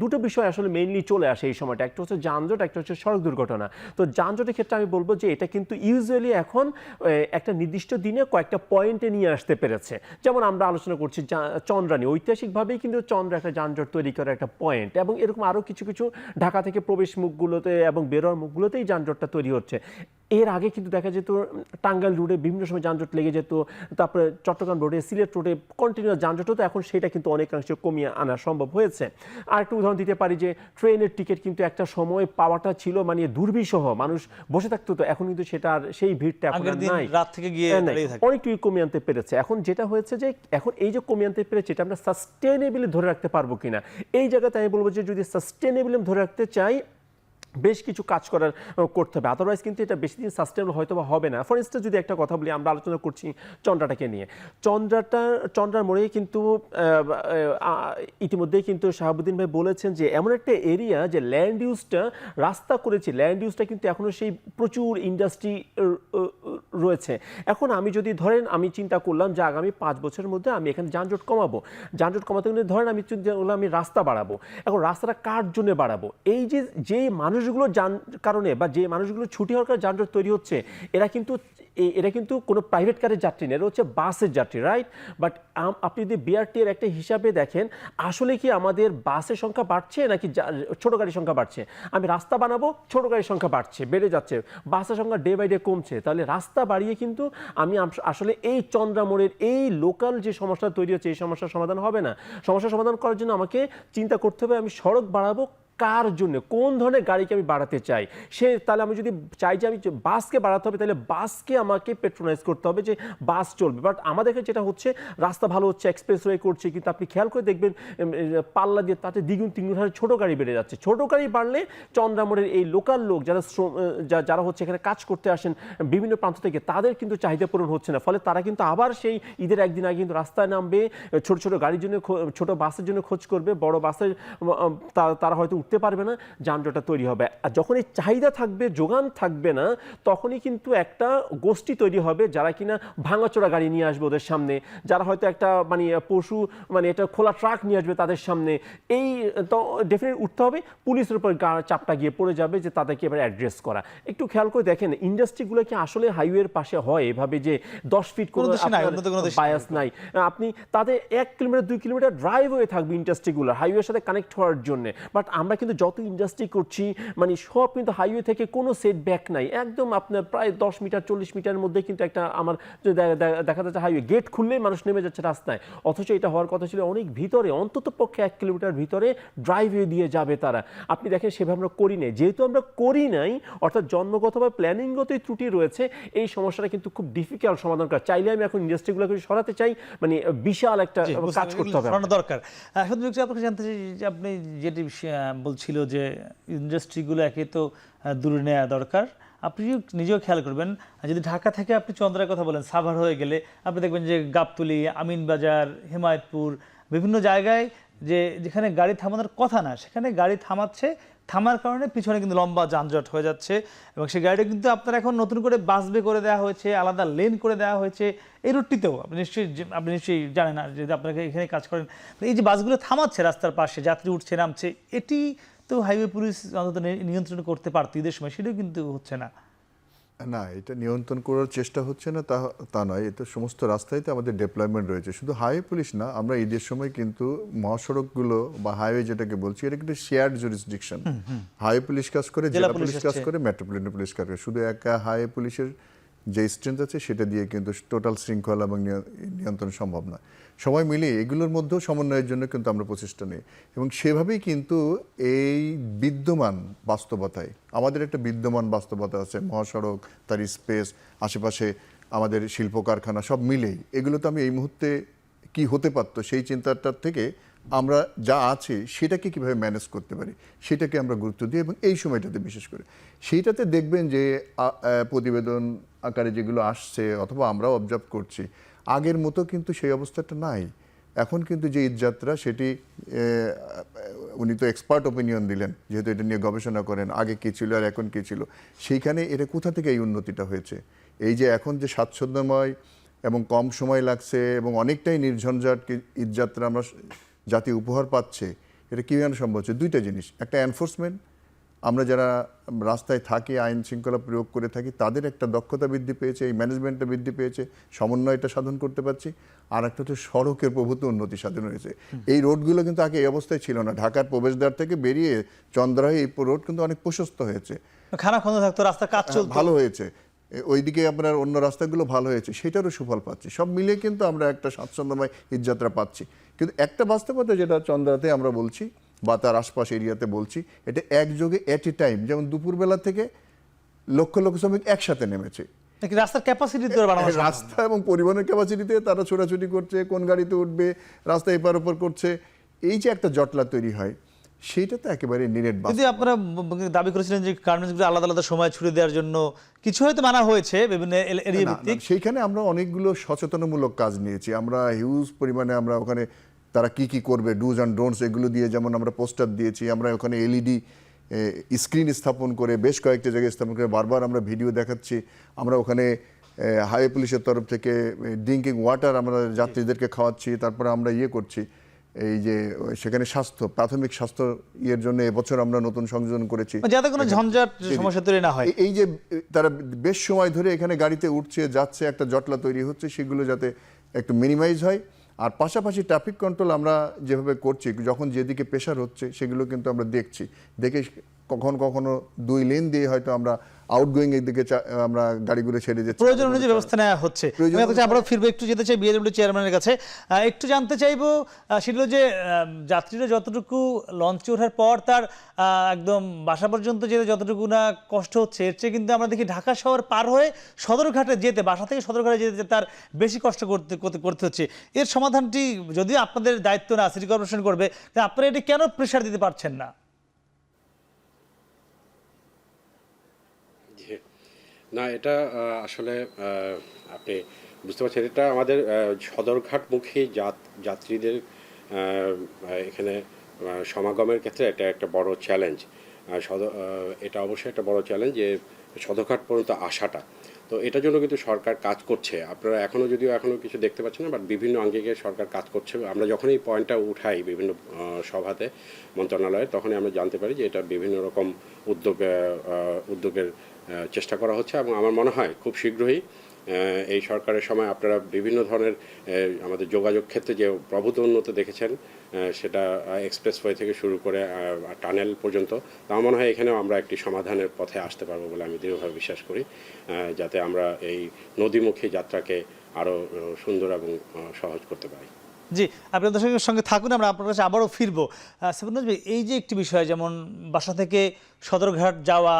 দুটো বিষয় আসলে মেইনলি চলে আসে এই সময়টা, একটা হচ্ছে যানজট, একটা হচ্ছে সড়ক দুর্ঘটনা। তো যানজটের ক্ষেত্রে আমি বলবো যে এটা কিন্তু ইউজুয়ালি এখন একটা নির্দিষ্ট দিনে কয়েকটা পয়েন্টে নিয়ে আসতে পেরেছে। যেমন আমরা আলোচনা করছি চন্দ্রানী, ঐতিহাসিকভাবেই কিন্তু চন্দ্র একটা যানজট তৈরি করার একটা পয়েন্ট, এবং এরকম আরও কিছু কিছু ঢাকা থেকে প্রবেশ মুখগুলোতে এবং বেরোয়ার মুখগুলোতেই যানজটটা তৈরি হচ্ছে। এর আগে কিন্তু দেখা যেত টাঙ্গাইল রোডে বিভিন্ন সময় যানজট লেগে যেত, তারপরে চট্টগ্রাম রোডে, সিলেট রোডে কন্টিনিউয়াস যানজট হতো, এখন সেটা কিন্তু অনেকাংশে কমিয়ে আনা সম্ভব হয়েছে। আর একটা উদাহরণ দিতে পারি যে ট্রেনের টিকিট কিন্তু একটা সময় পাওয়াটা ছিল মানে দুর্বিষহ, মানুষ বসে থাকতো, তো এখন কিন্তু সেটার সেই ভিড়টা এখন নাই, রাত থেকে গিয়ে অনেকটুকু কমিয়ে আনতে পেরেছে। এখন যেটা হয়েছে যে এখন এই যে কমিয়ে আনতে পেরেছে, এটা আমরা সাস্টেনেবলি ধরে রাখতে পারবো কিনা, এই জায়গাতে আমি বলবো যে যদি সাস্টেনেবলি ধরে রাখতে চাই বেশ কিছু কাজ করতে হবে, আদারওয়াইজ কিন্তু এটা বেশি দিন সাস্টেনেবল হয়তো বা হবে না। ফর ইনস্ট্যান্স যদি একটা কথা বলি, আমরা আলোচনা করছি চন্দ্রাটাকে নিয়ে, চন্দ্রার মোড়ে কিন্তু ইতিমধ্যেই কিন্তু শাহাবুদ্দিন ভাই বলেছেন যে এমন একটা এরিয়া যে ল্যান্ড ইউজটা রাস্তা করেছে, ল্যান্ড ইউজটা কিন্তু এখনো সেই প্রচুর ইন্ডাস্ট্রি রয়েছে। এখন আমি যদি ধরেন আমি চিন্তা করলাম যে আগামী 5 বছরের মধ্যে আমি এখানে যানজট কমাবো, যানজট কমাতে গেলে ধরেন আমি চিন্তা করলাম আমি রাস্তা বাড়াবো। এখন রাস্তাটা কার জন্য বাড়াবো? এই যে মানুষগুলো কারণে বা যে মানুষগুলো ছুটি হওয়ার কারণে যানজট তৈরি হচ্ছে, এরা কিন্তু কোনো প্রাইভেট কারের যাত্রী না, এরা হচ্ছে বাসের যাত্রী, রাইট? বাট আপনি যদি বিআরটি এর একটা হিসাবে দেখেন, আসলে কি আমাদের বাসের সংখ্যা বাড়ছে নাকি ছোট গাড়ির সংখ্যা বাড়ছে? আমি রাস্তা বানাবো, ছোট গাড়ির সংখ্যা বাড়ছে, বেড়ে যাচ্ছে, বাসের সংখ্যা ডে বাই ডে কমছে। তাহলে রাস্তা বাড়িয়ে কিন্তু আমি আসলে এই চন্দ্রামোড়ের এই লোকাল যে সমস্যা তৈরি হচ্ছে, এই সমস্যার সমাধান হবে না। সমস্যার সমাধান করার জন্য আমাকে চিন্তা করতে হবে আমি সড়ক বাড়াবো কার জন্য, কোন ধরনের গাড়িকে আমি বাড়াতে চাই। তাহলে আমি যদি চাই যে আমি বাসকে বাড়াতে হবে, তাহলে বাসকে আমাকে পেট্রোনাইজ করতে হবে যে বাস চলবে। বাট আমাদের যেটা হচ্ছে, রাস্তা ভালো হচ্ছে, এক্সপ্রেসওয়ে করছে, কিন্তু আপনি খেয়াল করে দেখবেন পাল্লা দিয়ে তাতে দ্বিগুণ তিনগুণ হারে ছোট গাড়ি বেড়ে যাচ্ছে। ছোট গাড়ি বাড়লে চন্দ্রামোড়ের এই লোকাল লোক যারা হচ্ছে এখানে কাজ করতে আসেন বিভিন্ন প্রান্ত থেকে, তাদের কিন্তু চাহিদা পূরণ হচ্ছে না। ফলে তারা কিন্তু আবার সেই ঈদের একদিন আগে কিন্তু রাস্তায় নামবে, ছোট ছোট গাড়ির জন্য, ছোট বাসের জন্য খোঁজ করবে, বড় বাসের তারা হয়তো উঠতে পারবে না, যানজটটা তৈরি হবে। আর যখন এই চাহিদা থাকবে, যোগান থাকবে না, তখনই কিন্তু একটা গোষ্ঠী তৈরি হবে যারা কিনা ভাঙাচোরা গাড়ি নিয়ে আসবে ওদের সামনে, যারা হয়তো একটা এটা খোলা ট্রাক নিয়ে আসবে তাদের সামনে। এই তো ডেফিনেটলি উঠতে হবে, পুলিশের উপর চাপটা গিয়ে পড়ে যাবে যে তাদেরকে এবার অ্যাড্রেস করা। একটু খেয়াল করে দেখেন, ইন্ডাস্ট্রিগুলো কি আসলে হাইওয়ের পাশে হয় এভাবে যে 10 ফিট কোনো বায়াস নাই? আপনি তাদের 1 কিলোমিটার 2 কিলোমিটার ড্রাইভওয়ে থাকবে ইন্ডাস্ট্রিগুলো হাইওয়ের সাথে কানেক্ট হওয়ার জন্য। বাট আমরা কিন্তু যত ইন্ডাস্ট্রি করছি, সব কিন্তু হাইওয়ে থেকে কোনো সেট ব্যাক নাই, একদম আপনার প্রায় 10 মিটার 40 মিটারের মধ্যে কিন্তু একটা আমার দেখা যাচ্ছে হাইওয়ে গেট খুললেই মানুষ নেমে যাচ্ছে রাস্তায়। অথচ এটা হওয়ার কথা ছিল অনেক ভিতরে, অন্তত পক্ষে 1 কিলোমিটার ভিতরে ড্রাইভওয়ে দিয়ে যাবে তারা। আপনি দেখেন সেভাবে আমরা করি নাই। যেহেতু আমরা করি নাই, অর্থাৎ জন্মগত বা প্ল্যানিংগতই ত্রুটি রয়েছে, এই সমস্যাটা কিন্তু খুব ডিফিকাল্ট সমাধান করা। চাইলে আমি এখন ইন্ডাস্ট্রিগুলোকে সরাতে চাই, বিশাল একটা কাজ করতে হবে দরকার। এখন আপনাকে জানতে চাই যে আপনি যেটি বলছিল যে ইন্ডাস্ট্রিগুলো একে তো দূরে নেওয়া দরকার, আপনি নিজেও খেয়াল করবেন, যদি ঢাকা থেকে আপনি চন্দ্রার কথা বলেন, সাভার হয়ে গেলে আপনি দেখবেন যে গাবতলী, আমিনবাজার, হিমায়তপুর, বিভিন্ন জায়গায় যেখানে গাড়ি থামানোর কথা না, সেখানে গাড়ি থামার কারণে পিছনে কিন্তু লম্বা যানজট হয়ে যাচ্ছে। এবং সেই গাড়িটা কিন্তু আপনার এখন নতুন করে বাসবে করে দেওয়া হয়েছে, আলাদা লেন করে দেওয়া হয়েছে এই রুটটিতেও। আপনি নিশ্চয়ই জানেন না, যদি আপনাকে এখানে কাজ করেন, এই যে বাসগুলো থামাচ্ছে রাস্তার পাশে, যাত্রী উঠছে নামছে, এটি তো হাইওয়ে পুলিশ অন্তত নিয়ন্ত্রণ করতে পারতো ঈদের সময়, সেটাও কিন্তু হচ্ছে না। না, এটা নিয়ন্ত্রণ করার চেষ্টা হচ্ছে না তা নয়, এটা সমস্ত রাস্তায় তো আমাদের ডেপ্লয়মেন্ট রয়েছে। শুধু হাইওয়ে পুলিশ না, আমরা ঈদের সময় কিন্তু মহাসড়কগুলো বা হাইওয়ে যেটাকে বলছি, এটা কিন্তু শেয়ার্ড জুরিসডিকশন। হাইওয়ে পুলিশ কাজ করে, জেলা পুলিশ কাজ করে, মেট্রোপলিটন পুলিশ কাজ করে। শুধু একা হাইওয়ে পুলিশের যে স্ট্রেংথ আছে সেটা দিয়ে কিন্তু টোটাল শৃঙ্খলা এবং নিয়ন্ত্রণ সম্ভব না। সময় মিলিয়ে এগুলোর মধ্যেও সমন্বয়ের জন্য কিন্তু আমরা প্রচেষ্টা নিই, এবং সেভাবেই কিন্তু এই বিদ্যমান বাস্তবতায় আমাদের একটা বিদ্যমান বাস্তবতা আছে, মহাসড়ক, তার স্পেস, আশেপাশে আমাদের শিল্প কারখানা, সব মিলেই এগুলো তো আমি এই মুহূর্তে কি হতে পারতো সেই চিন্তাটার থেকে আমরা যা আছে সেটাকে কিভাবে ম্যানেজ করতে পারি সেটাকে আমরা গুরুত্ব দিই। এবং এই সময়টাতে বিশেষ করে সেইটাতে দেখবেন যে প্রতিবেদন আকারে যেগুলো আসছে অথবা আমরাও অবজার্ভ করছি, আগের মতো কিন্তু সেই অবস্থাটা নাই। এখন কিন্তু যে ঈদযাত্রা, সেটি উনি তো এক্সপার্ট ওপিনিয়ন দিলেন, যেহেতু এটা নিয়ে গবেষণা করেন, আগে কী ছিল আর এখন কী ছিল, সেইখানে এটা কোথা থেকে এই উন্নতিটা হয়েছে। এই যে এখন যে স্বাচ্ছন্দ্যময় এবং কম সময় লাগছে এবং অনেকটাই নির্ঝঞ্ঝাট ঈদযাত্রা আমরা জাতি উপহার পাচ্ছে, এটা কীভাবে সম্ভব হচ্ছে? দুইটা জিনিস, একটা এনফোর্সমেন্ট, আমরা যারা রাস্তায় থাকি, আইন শৃঙ্খলা প্রয়োগ করে থাকি, তাদের একটা দক্ষতা বৃদ্ধি পেয়েছে, এই ম্যানেজমেন্টটা বৃদ্ধি পেয়েছে, সমন্বয়টা সাধন করতে পারছি। আর একটা হচ্ছে সড়কের প্রভূত উন্নতি সাধন হয়েছে। এই রোডগুলো কিন্তু আগে এই অবস্থায় ছিল না। ঢাকার প্রবেশদ্বার থেকে বেরিয়ে চন্দ্রায় এই রোড কিন্তু অনেক প্রশস্ত হয়েছে, খানাখন্দ থাকতো, রাস্তার কাজ চলতো, ভালো হয়েছে। ওইদিকে আপনার অন্য রাস্তাগুলো ভালো হয়েছে, সেটারও সুফল পাচ্ছি। সব মিলিয়ে কিন্তু আমরা একটা স্বাচ্ছন্দ্যময় ঈদযাত্রা পাচ্ছি। কিন্তু একটা বাস্তবতা যেটা চন্দ্রাতে আমরা বলছি বা তার আশপাশ এরিয়াতে বলছি, এটা একযোগে এট এ টাইম, যেমন দুপুরবেলা থেকে লক্ষ লক্ষ শ্রমিক একসাথে নেমেছে। রাস্তার ক্যাপাসিটি রাস্তা এবং পরিবহনের ক্যাপাসিটিতে তারা ছোটাছুটি করছে, কোন গাড়িতে উঠবে, রাস্তা এপার ওপর করছে, এই যে একটা জটলা তৈরি হয়, সেইটা তো একেবারে নিরেট। যদি আপনারা দাবি করেছিলেন যে গার্মেন্টসগুলো আলাদা আলাদা সময় ছুটি দেওয়ার জন্য কিছু হয়তো মানা হয়েছে বিভিন্ন এরিয়া ভিত্তিক, সেইখানে আমরা অনেকগুলো সচেতনমূলক কাজ নিয়েছি। আমরা হিউজ পরিমাণে আমরা ওখানে তারা কি কি করবে, ডুজ অ্যান্ড ডোন্টস, এগুলো দিয়ে যেমন আমরা পোস্টার দিয়েছি, আমরা ওখানে এলইডি স্ক্রিন স্থাপন করে বেশ কয়েকটা জায়গায় স্থাপন করে বারবার আমরা ভিডিও দেখাচ্ছি। আমরা ওখানে হাইওয়ে পুলিশের তরফ থেকে ড্রিঙ্কিং ওয়াটার আমরা যাত্রীদেরকে খাওয়াচ্ছি। তারপরে আমরা করছি এই যে সেখানে প্রাথমিক স্বাস্থ্য জন্য এবছর আমরা নতুন সংযোজন করেছি, যাতে কোনো ঝঞ্ঝাট সমস্যা তৈরি না হয়। এই যে তারা বেশ সময় ধরে এখানে গাড়িতে উঠছে যাচ্ছে, একটা জটলা তৈরি হচ্ছে, সেগুলো যাতে একটু মিনিমাইজ হয়। আর পাশাপাশি ট্রাফিক কন্ট্রোল আমরা যেভাবে করছি, যখন যেদিকে প্রেশার হচ্ছে সেগুলো কিন্তু আমরা দেখে কখনো 2 লেন দিয়ে হয়তো আমরা আউটগোয়িং এর দিকে আমরা গাড়িগুলো ছেড়ে যাচ্ছি, প্রয়োজন অনুযায়ী ব্যবস্থা নেওয়া হচ্ছে। আমি কাছে আবারও ফিরবো, একটু যেতে চাই বিএলডব্লিউ চেয়ারম্যানের কাছে। একটু জানতে চাইবো সেগুলো যে যাত্রীরা যতটুকু লঞ্চে ওঠার পর তার একদম বাসা পর্যন্ত যেতে যতটুকু না কষ্ট হচ্ছে, এর চেয়ে কিন্তু আমরা দেখি ঢাকা শহর পার হয়ে সদরঘাটে যেতে, বাসা থেকে সদরঘাটে যেতে তার বেশি কষ্ট করতে হচ্ছে। এর সমাধানটি যদিও আপনাদের দায়িত্ব না, সিটি কর্পোরেশন করবে, আপনারা এটি কেন প্রেশার দিতে পারছেন না? না, এটা আসলে আপনি বুঝতে পারছেন, এটা আমাদের সদরঘাটমুখী যাত্রীদের এখানে সমাগমের ক্ষেত্রে এটা একটা বড় চ্যালেঞ্জ। এটা অবশ্যই একটা বড় চ্যালেঞ্জ যে সদরঘাট পর্যন্ত আসাটা। তো এটার জন্য কিন্তু সরকার কাজ করছে। আপনারা এখনও কিছু দেখতে পাচ্ছেন না, বাট বিভিন্ন আঙ্গিকে সরকার কাজ করছে। আমরা যখন এই পয়েন্টটা উঠাই বিভিন্ন সভাতে মন্ত্রণালয়ে, তখনই আমরা জানতে পারি যে এটা বিভিন্ন রকম উদ্যোগের চেষ্টা করা হচ্ছে। এবং আমার মনে হয় খুব শীঘ্রই এই সরকারের সময় আপনারা বিভিন্ন ধরনের আমাদের যোগাযোগ ক্ষেত্রে যে প্রভূত উন্নতি দেখেছেন, সেটা এক্সপ্রেসওয়ে থেকে শুরু করে টানেল পর্যন্ত, আমার মনে হয় এখানেও আমরা একটি সমাধানের পথে আসতে পারবো বলে আমি দৃঢ়ভাবে বিশ্বাস করি, যাতে আমরা এই নদীমুখী যাত্রাকে আরও সুন্দর এবং সহজ করতে পারি। জি, আপনি দর্শকের সঙ্গে থাকুন, আমরা আপনার কাছে আবারও ফিরবো। সাইফুন্নাজ ভাই, এই যে একটি বিষয়, যেমন বাসা থেকে সদরঘাট যাওয়া,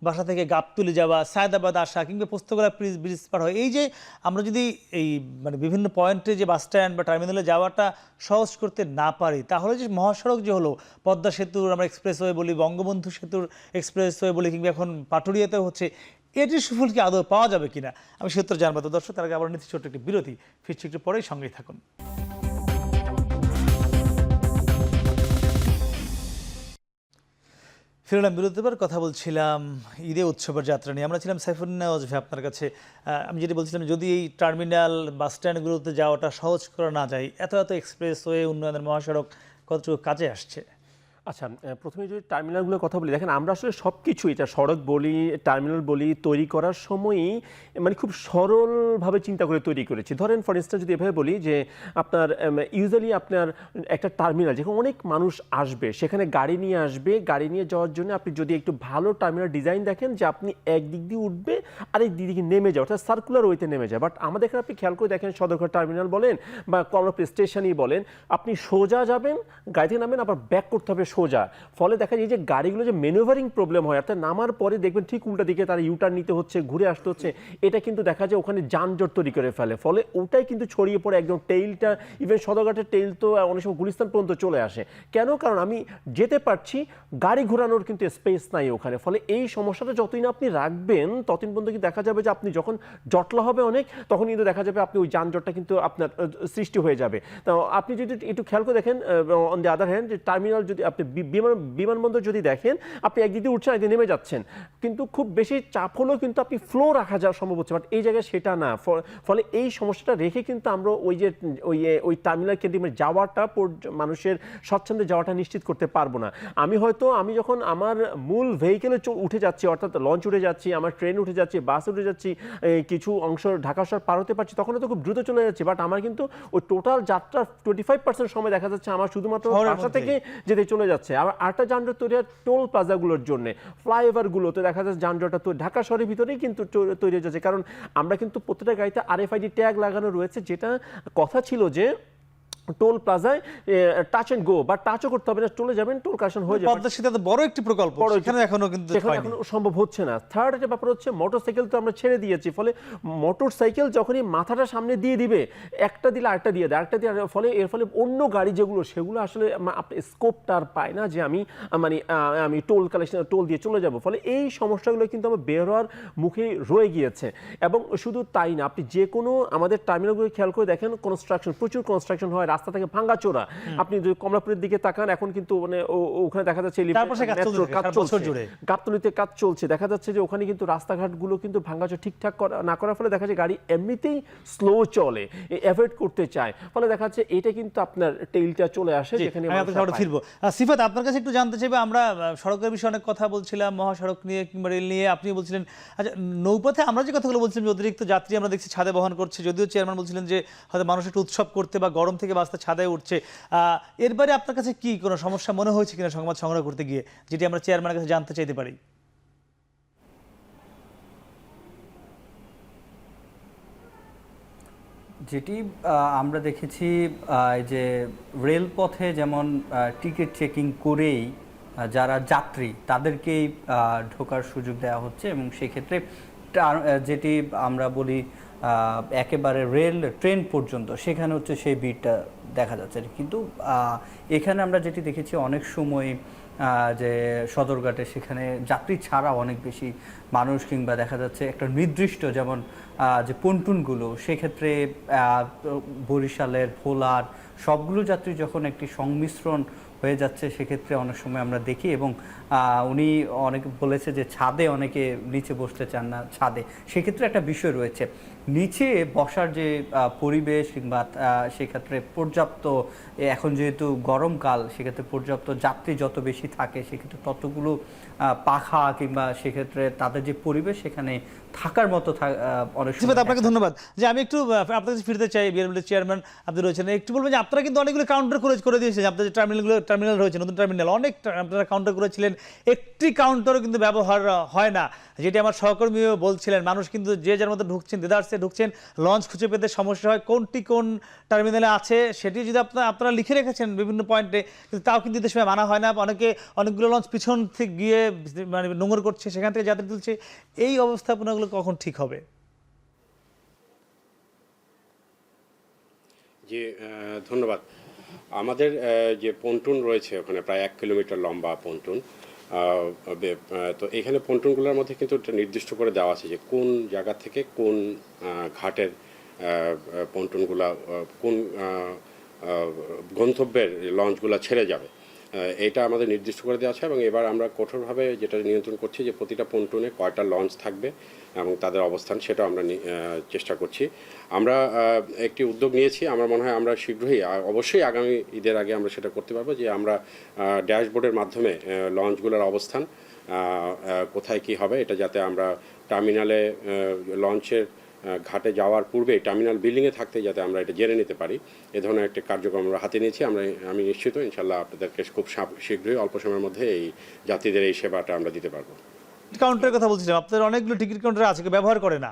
বাসা থেকে গাবতলী যাওয়া, সায়দাবাদ আসা, কিংবা পোস্তগোলা ব্রিজ পার হয়, এই যে আমরা যদি এই বিভিন্ন পয়েন্টে যে বাস স্ট্যান্ড বা টার্মিনালে যাওয়াটা সহজ করতে না পারি, তাহলে যে মহাসড়ক যে হলো, পদ্মা সেতুর আমরা এক্সপ্রেসওয়ে বলি, বঙ্গবন্ধু সেতুর এক্সপ্রেসওয়ে বলি, কিংবা এখন পাটুরিয়াতেও হচ্ছে, এটির সুফল কি আদৌ পাওয়া যাবে কিনা, আমি সে উত্তর জানবো। তো দর্শক, তার আগে আবার নিচ্ছি ছোট্ট একটি বিরতি, ফিরছি একটু পরেই, সঙ্গেই থাকুন। ফিরলাম বিরতির পর, কথা বলছিলাম ঈদে উৎসবের যাত্রা নিয়ে। আমরা ছিলাম সাইফুন্নাজ ভাই আপনার কাছে। আমি যেটি বলছিলাম, যদি এই টার্মিনাল বাস স্ট্যান্ডগুলোতে যাওয়াটা সহজ করা না যায়, এত এক্সপ্রেসওয়ে উন্নয়নের মহাসড়ক কতটুকু কাজে আসছে? আচ্ছা, প্রথমে যদি টার্মিনালগুলোর কথা বলি, দেখেন আমরা আসলে সব কিছু, এটা সড়ক বলি, টার্মিনাল বলি, তৈরি করার সময়ই খুব সরলভাবে চিন্তা করে তৈরি করেছি। ধরেন ফর ইনস্ট্যান্স যদি এভাবে বলি যে আপনার ইউজুয়ালি আপনার একটা টার্মিনাল যেখানে অনেক মানুষ আসবে, সেখানে গাড়ি নিয়ে আসবে, গাড়ি নিয়ে যাওয়ার জন্য আপনি যদি একটু ভালো টার্মিনাল ডিজাইন দেখেন যে আপনি এক দিক দিয়ে উঠবে আরেক দিকে নেমে যায়, অর্থাৎ সার্কুলার ওয়েতে নেমে যায়। বাট আমাদের এখানে আপনি খেয়াল করে দেখেন, সদরঘাট টার্মিনাল বলেন বা কমলাপুর স্টেশনই বলেন, আপনি সোজা যাবেন, গাড়ি থেকে নামবেন, আবার ব্যাক করতে হবে সোজা। ফলে দেখা যায় যে গাড়িগুলো যে ম্যানুভারিং প্রবলেম হয়, অর্থাৎ নামার পরে দেখবেন ঠিক উল্টা দিকে তারা ইউটার্ন নিতে হচ্ছে, ঘুরে আসতে হচ্ছে, এটা কিন্তু দেখা যায় ওখানে যানজট তৈরি করে ফেলে। ফলে ওটাই কিন্তু ছড়িয়ে পড়ে একদম টেইলটা, ইভেন সদরঘাটের টেইল তো অনেক সময় গুলিস্তান পর্যন্ত চলে আসে। কেন? কারণ আমি যেতে পারছি, গাড়ি ঘোরানোর কিন্তু স্পেস নাই ওখানে। ফলে এই সমস্যাটা যতই না আপনি রাখবেন, ততদিন পর্যন্ত কিন্তু দেখা যাবে যে আপনি যখন জটলা হবে অনেক, তখন কিন্তু দেখা যাবে আপনি ওই যানজটটা কিন্তু আপনার সৃষ্টি হয়ে যাবে। তো আপনি যদি একটু খেয়াল করে দেখেন, অন দ্য আদার হ্যান্ড, যে টার্মিনাল যদি আপনি বিমানবন্দর যদি দেখেন, আপনি একদিকে উঠছেন একদিকে নেমে যাচ্ছেন, কিন্তু খুব বেশি চাপ হলেও কিন্তু আপনি ফ্লো রাখা যাওয়া সম্ভব হচ্ছে, বাট এই জায়গায় সেটা না। ফলে এই সমস্যাটা রেখে কিন্তু আমরা ওই টার্মিনাল কেন্দ্রে যাওয়াটা, মানুষের স্বচ্ছন্দে যাওয়াটা নিশ্চিত করতে পারবো না। আমি যখন আমার মূল ভেহিকেলে উঠে যাচ্ছি, অর্থাৎ লঞ্চ উঠে যাচ্ছি, আমার ট্রেন উঠে যাচ্ছি, বাস উঠে যাচ্ছি, কিছু অংশ ঢাকা শহর পার হতে পারছি, তখন তো খুব দ্রুত চলে যাচ্ছে। বাট আমার কিন্তু ওই টোটাল যাত্রার 25% সময় দেখা যাচ্ছে আমার শুধুমাত্র বাসা থেকে যেতে চলে যাচ্ছে। আবার আরেকটা যানজট তৈরি হয় টোল প্লাজাগুলোর জন্য, ফ্লাইওভারগুলোতে দেখা যাচ্ছে যানজটটা তো ঢাকা শহরের ভিতরেই কিন্তু তৈরি হয়ে যাচ্ছে। কারণ আমরা কিন্তু প্রত্যেকটা গাড়িতে RFID ট্যাগ লাগানো রয়েছে, যেটা কথা ছিল যে টোল প্লাজায় টাচ এন্ড গো, বা টাচও করতে হবে না, চলে যাবেন, টোল কালেকশন হয়ে যাবে। পদ্মা সেতু বড় একটি প্রকল্প, এখানে এখনো সম্ভব হচ্ছে না। থার্ড একটা ব্যাপার হচ্ছে মোটরসাইকেল তো আমরা ছেড়ে দিয়েছি। ফলে মোটরসাইকেল যখনই মাথাটা সামনে দিয়ে দিবে, একটা দিলে আরেকটা দিয়ে দেয়, আরেকটা দিয়ে, ফলে এর ফলে অন্য গাড়ি যেগুলো, সেগুলো আসলে স্কোপটা আর পায় না যে আমি টোল দিয়ে চলে যাব। ফলে এই সমস্যাগুলো কিন্তু আমার বের হওয়ার মুখে রয়ে গিয়েছে। এবং শুধু তাই না, আপনি যে কোনো আমাদের টার্মিনালগুলো খেয়াল করে দেখেন, প্রচুর কনস্ট্রাকশন হয়, রাস্তা থেকে ভাঙাচোরা। আপনি যদি কমলাপুরের দিকে তাকান, এখন কিন্তু মানে ওখানে দেখা যাচ্ছে তারপর সে কাজ চলতে মেট্রোর থাকে কাজ সারা চলছে, বছর জুড়ে। গাবতলীতে কাজ চলছে, দেখা যাচ্ছে যে ওখানে কিন্তু রাস্তাঘাটগুলো কিন্তু ভাঙাচোরা ঠিকঠাক না করার ফলে দেখা যায় গাড়ি এমনিতেই স্লো চলে, অ্যাভয়েড করতে চায়, ফলে দেখা যাচ্ছে এটা কিন্তু আপনার টেইলটা চলে আসে জি, যেখানে আমি আপনার সাথে ফিরবো। সিফাত, আপনার কাছে একটু জানতে চাইবো, আমরা সড়কের বিষয়ে অনেক কথা বলছিলাম, মহাসড়ক নিয়ে কিংবা রেল নিয়ে, আপনি বলছিলেন আচ্ছা নৌপথে আমরা যে কথাগুলো বলছিলাম যে অতিরিক্ত যাত্রী আমরা দেখছি ছাদে বহন করছে, যদিও চেয়ারম্যান বলছিলেন যে হয়তো মানুষ একটু উৎসব করতে বা গরম থেকে বাঁচতে ছাদে উঠছে, এর বাইরে আপনার কাছে কি কোনো সমস্যা মনে হয়েছে কিনা সংবাদ সংগ্রহ করতে গিয়ে, যেটি আমরা চেয়ারম্যানের কাছে জানতে চাইতে পারি? যেটি আমরা দেখেছি এই যে রেলপথে যেমন টিকিট চেকিং করেই যারা যাত্রী তাদেরকেই ঢোকার সুযোগ দেওয়া হচ্ছে, এবং সেক্ষেত্রে যেটি আমরা বলি একেবারে রেল ট্রেন পর্যন্ত সেখানে হচ্ছে সেই ভিড়টা দেখা যাচ্ছে। কিন্তু এখানে আমরা যেটি দেখেছি অনেক সময় যে সদরঘাটে সেখানে যাত্রী ছাড়া অনেক বেশি মানুষ, কিংবা দেখা যাচ্ছে একটা নির্দিষ্ট যেমন যে পন্টুনগুলো, সেক্ষেত্রে বরিশালের, ভোলার সবগুলো যাত্রী যখন একটি সংমিশ্রণ হয়ে যাচ্ছে, সেক্ষেত্রে অনেক সময় আমরা দেখি, এবং উনি অনেকে বলেছে যে ছাদে অনেকে নিচে বসতে চান না ছাদে, সেক্ষেত্রে একটা বিষয় রয়েছে নিচে বসার যে পরিবেশ, কিংবা সেক্ষেত্রে পর্যাপ্ত, এখন যেহেতু গরমকাল সেক্ষেত্রে পর্যাপ্ত যাত্রী যত বেশি থাকে সেক্ষেত্রে ততগুলো পাখা কিংবা সেক্ষেত্রে তাদের যে পরিবেশ সেখানে থাকার মতো অনেক সময়। আপনাকে ধন্যবাদ। যে আমি একটু আপনার কাছে ফিরতে চাই, বিআরএমএল চেয়ারম্যান আপনি রয়েছেন, একটু বলবেন যে আপনারা কিন্তু অনেকগুলো কাউন্টার করে দিয়েছেন, আপনাদের যে টার্মিনাল রয়েছে, নতুন টার্মিনাল অনেক আপনারা কাউন্টার করেছিলেন, একটি কাউন্টারও কিন্তু ব্যবহার হয় না, যেটি আমার সহকর্মীও বলছিলেন, মানুষ কিন্তু যে যার মতো ঢুকছেন, দেদারসে ঢুকছেন, লঞ্চ খুঁজে পেতে সমস্যা হয়, কোনটি কোন টার্মিনালে আছে সেটি যদি আপনারা লিখে রেখেছেন বিভিন্ন পয়েন্টে, কিন্তু তাও কিন্তু ঈদের সময় মানা হয় না, অনেকগুলো লঞ্চ পিছন থেকে গিয়ে মানে নোংর করছে, সেখান থেকে যাত্রী তুলছে, এই অবস্থাপনাগুলো কখন ঠিক হবে? জি, ধন্যবাদ। আমাদের যে পন্টুন রয়েছে ওখানে প্রায় 1 কিলোমিটার লম্বা পন্টুন, তো এখানে পন্টুনগুলোর মধ্যে কিন্তু একটা নির্দিষ্ট করে দেওয়া আছে যে কোন জায়গা থেকে কোন ঘাটের পন্টুনগুলা কোন গন্তব্যের লঞ্চগুলো ছেড়ে যাবে, এটা আমাদের নির্দিষ্ট করে দেওয়া আছে। এবং এবার আমরা কঠোরভাবে যেটা নিয়ন্ত্রণ করছি যে প্রতিটা পন্টুনে কয়টা লঞ্চ থাকবে এবং তাদের অবস্থান, সেটা আমরা চেষ্টা করছি। আমরা একটি উদ্যোগ নিয়েছি, আমার মনে হয় আমরা শীঘ্রই, অবশ্যই আগামী ঈদের আগে আমরা সেটা করতে পারবো, যে আমরা ড্যাশবোর্ডের মাধ্যমে লঞ্চগুলোর অবস্থান কোথায় কি হবে, এটা যাতে আমরা টার্মিনালে লঞ্চের ঘাটে যাওয়ার পূর্বে টার্মিনাল বিল্ডিংয়ে থাকতে যাতে আমরা এটা জেনে নিতে পারি, এ ধরনের একটা কার্যক্রম আমরা হাতে নিয়েছি। আমি নিশ্চিত ইনশাল্লাহ আপনাদেরকে খুব শীঘ্রই অল্প সময়ের মধ্যে এই যাত্রীদের এই সেবাটা আমরা দিতে পারবো। কাউন্টারের কথা বলছিলাম, আপনাদের অনেকগুলো টিকিট কাউন্টার আছে, ব্যবহার করে না।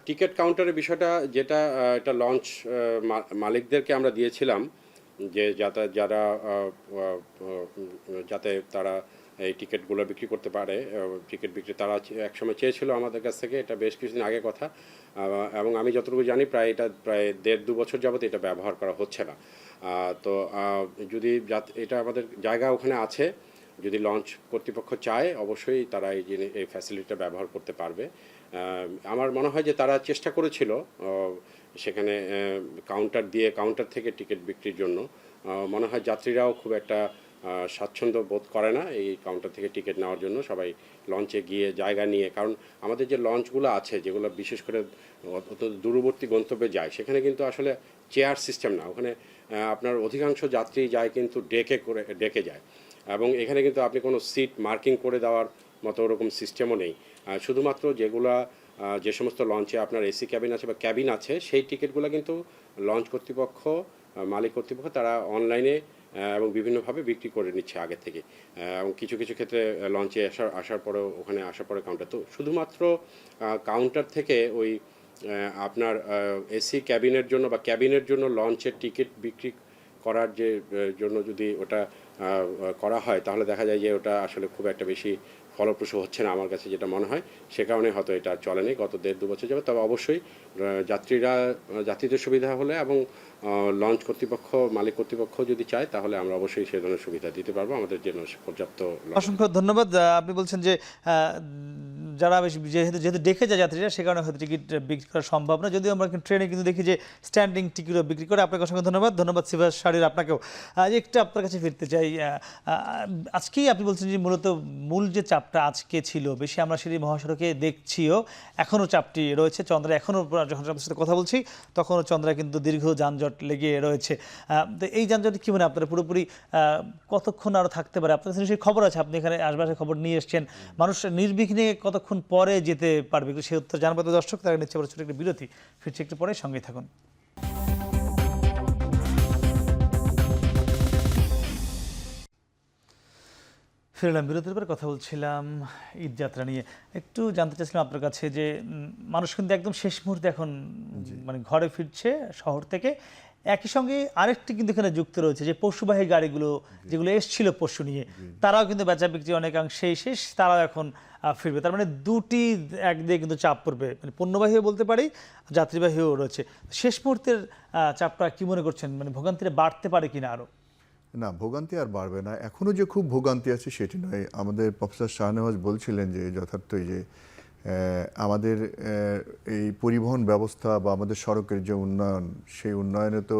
টিকিট কাউন্টারের বিষয়টা যেটা এটা লঞ্চ মালিকদেরকে আমরা দিয়েছিলাম, যে যাতে তারা এই টিকিটগুলো বিক্রি করতে পারে। টিকিট বিক্রি তারা একসময় চেয়েছিল আমাদের কাছ থেকে, এটা বেশ কিছুদিন আগে কথা, এবং আমি যতটুকু জানি প্রায় 1.5-2 বছর যাবত এটা ব্যবহার করা হচ্ছে না। তো যদি এটা আমাদের জায়গা ওখানে আছে, যদি লঞ্চ কর্তৃপক্ষ চায় অবশ্যই তারা এই ফ্যাসিলিটিটা ব্যবহার করতে পারবে। আমার মনে হয় যে তারা চেষ্টা করেছিল সেখানে কাউন্টার থেকে টিকিট বিক্রির জন্য। মনে হয় যাত্রীরাও খুব একটা স্বাচ্ছন্দ্য বোধ করে না এই কাউন্টার থেকে টিকিট নেওয়ার জন্য, সবাই লঞ্চে গিয়ে জায়গা নিয়ে, কারণ আমাদের যে লঞ্চগুলো আছে যেগুলো বিশেষ করে দূরবর্তী গন্তব্যে যায়, সেখানে কিন্তু আসলে চেয়ার সিস্টেম না, ওখানে আপনার অধিকাংশ যাত্রী যায় কিন্তু ডেকে যায়, এবং এখানে কিন্তু আপনি কোনো সিট মার্কিং করে দেওয়ার মতো ওরকম সিস্টেমও নেই। শুধুমাত্র যে সমস্ত লঞ্চে আপনার এসি ক্যাবিন আছে বা ক্যাবিন আছে, সেই টিকিটগুলো কিন্তু লঞ্চ কর্তৃপক্ষ, মালিক কর্তৃপক্ষ তারা অনলাইনে এবং বিভিন্নভাবে বিক্রি করে নিচ্ছে আগে থেকে, এবং কিছু ক্ষেত্রে লঞ্চে আসার পরে কাউন্টার, তো শুধুমাত্র কাউন্টার থেকে ওই আপনার এসি ক্যাবিনের জন্য বা ক্যাবিনের জন্য লঞ্চের টিকিট বিক্রি করার জন্য যদি ওটা করা হয়, তাহলে দেখা যায় যে ওটা আসলে খুব একটা বেশি ফলপ্রসূ হচ্ছে না আমার কাছে যেটা মনে হয়, সে কারণে হয়তো এটা চলেনি গত 1.5-2 বছর যাবে। তবে অবশ্যই যাত্রীদের সুবিধা হলে এবং লঞ্চ কর্তৃপক্ষ, মালিক কর্তৃপক্ষ যদি চায়, তাহলে আমরা অবশ্যই সে ধরনের সুবিধা দিতে পারবো আমাদের জন্য পর্যাপ্ত। অসংখ্য ধন্যবাদ। আপনি বলছেন যে যারা বেশি যেহেতু যেহেতু দেখে যায় যাত্রীরা, সে কারণে হয়তো টিকিট বিক্রি করা সম্ভব না। যদিও আমরা ট্রেনে কিন্তু দেখি যে স্ট্যান্ডিং টিকিটও বিক্রি করে। আপনাকে অসংখ্য ধন্যবাদ সিভাস শাড়ির আপনাকেও। একটু আপনার কাছে ফিরতে চাই। আজকেই আপনি বলছেন যে মূলত মূল যে চাপটা আজকে ছিল বেশি, আমরা সেটি মহাসড়কে দেখছিও, এখনও চাপটি রয়েছে। চন্দ্রা এখনও, যখন আপনার সাথে কথা বলছি তখনও চন্দ্রা কিন্তু দীর্ঘ যানজট লেগে রয়েছে। তো এই যানজটে কি মনে হয় আপনারা পুরোপুরি কতক্ষণ আরও থাকতে পারে? আপনার কাছে নিশ্চয়ই খবর আছে, আপনি এখানে আশপাশের খবর নিয়ে এসছেন, মানুষ নির্বিঘ্নে কতক্ষণ পরে যেতে পারবে, একটু সে উত্তর জানবো। তো দর্শক, তারা নিচ্ছে ছোট একটি বিরতি, ফিরছে একটু পরে, সঙ্গেই থাকুন। ফিরলাম বিরতির পর, কথা বলছিলাম ঈদ যাত্রা নিয়ে। একটু জানতে চাইছিলাম আপনার কাছে যে মানুষ কিন্তু একদম শেষ মুহূর্তে এখন মানে ঘরে ফিরছে শহর থেকে, একই সঙ্গে আরেকটি কিন্তু এখানে যুক্ত রয়েছে যে পশুবাহী গাড়িগুলো যেগুলো এসছিল পশু নিয়ে, তারাও কিন্তু বেচা বিক্রি অনেকাংশেই শেষ, তারাও এখন ফিরবে। তার মানে দুটি একদিকে কিন্তু চাপ পড়বে, মানে পণ্যবাহীও বলতে পারি, যাত্রীবাহীও রয়েছে। শেষ মুহূর্তের চাপটা কি মনে করছেন, মানে ভোগান্তিটা বাড়তে পারে কিনা আরো? না, ভোগান্তি আর বাড়বে না। এখনও যে খুব ভোগান্তি আছে সেটি নয়। আমাদের প্রফেসর শাহনওয়াজ বলছিলেন যে যথার্থই যে আমাদের এই পরিবহন ব্যবস্থা বা আমাদের সড়কের যে উন্নয়ন, সেই উন্নয়নে তো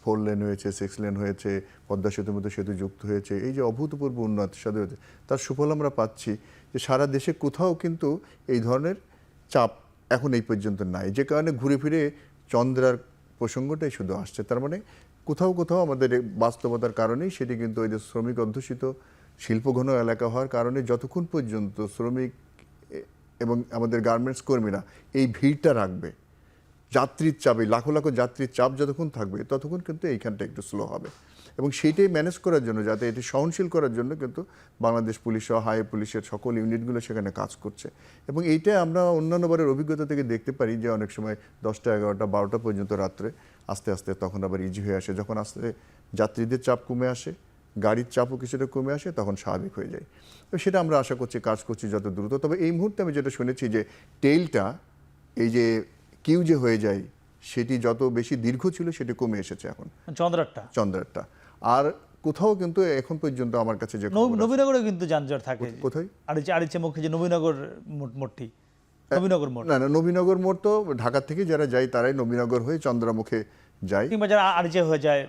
4 লেন হয়েছে, 6 লেন হয়েছে, পদ্মা সেতুর মতো সেতু যুক্ত হয়েছে, এই যে অভূতপূর্ব উন্নতির সাথে হয়েছে, তার সুফল আমরা পাচ্ছি যে সারা দেশে কোথাও কিন্তু এই ধরনের চাপ এখন এই পর্যন্ত নাই, যে কারণে ঘুরে ফিরে চন্দ্রার প্রসঙ্গটাই শুধু আসছে। তার মানে কোথাও কোথাও আমাদের বাস্তবতার কারণেই সেটি কিন্তু ওই যে শ্রমিক অধ্যুষিত শিল্পঘন এলাকা হওয়ার কারণে যতক্ষণ পর্যন্ত শ্রমিক এবং আমাদের গার্মেন্টস কর্মীরা এই ভিড়টা রাখবে, যাত্রীর চাপে লাখো লাখো যাত্রীর চাপ যতক্ষণ থাকবে ততক্ষণ কিন্তু এইখানটা একটু স্লো হবে। এবং সেইটাই ম্যানেজ করার জন্য, যাতে এটি সহনশীল করার জন্য কিন্তু বাংলাদেশ পুলিশ সহ হাই পুলিশের সকল ইউনিটগুলো সেখানে কাজ করছে। এবং এইটা আমরা অন্যান্য বারের অভিজ্ঞতা থেকে দেখতে পারি যে অনেক সময় 10টা 11টা 12টা পর্যন্ত রাত্রে আস্তে আস্তে তখন আবার ইজি হয়ে আসে। যখন আস্তে যাত্রীদের চাপ কমে আসে, গাড়ির চাপও কিছুটা কমে আসে, তখন স্বাভাবিক হয়ে যায়। তো সেটা আমরা আশা করছি, কাজ করছি যত দ্রুত। তবে এই মুহূর্তে আমি যেটা শুনেছি যে টেইলটা, এই যে কিউ যে হয়ে যায়, সেটি যত বেশি দীর্ঘ ছিল সেটি কমে এসেছে এখন চন্দ্রারটা। আর কোথাও কিন্তু এখন পর্যন্ত আমার কাছে যে নবীনগরে কিন্তু যানজট থাকে। কোথায়? আরিচে মুখে যে নবীনগর মোড়টি, নবীনগর মোড়। না, নবীনগর মোড় তো ঢাকা থেকে যারা যায় তারাই নবীনগর হয়ে চন্দ্রামুখে যায়, কিংবা যারা আরিচে হয়ে যায়,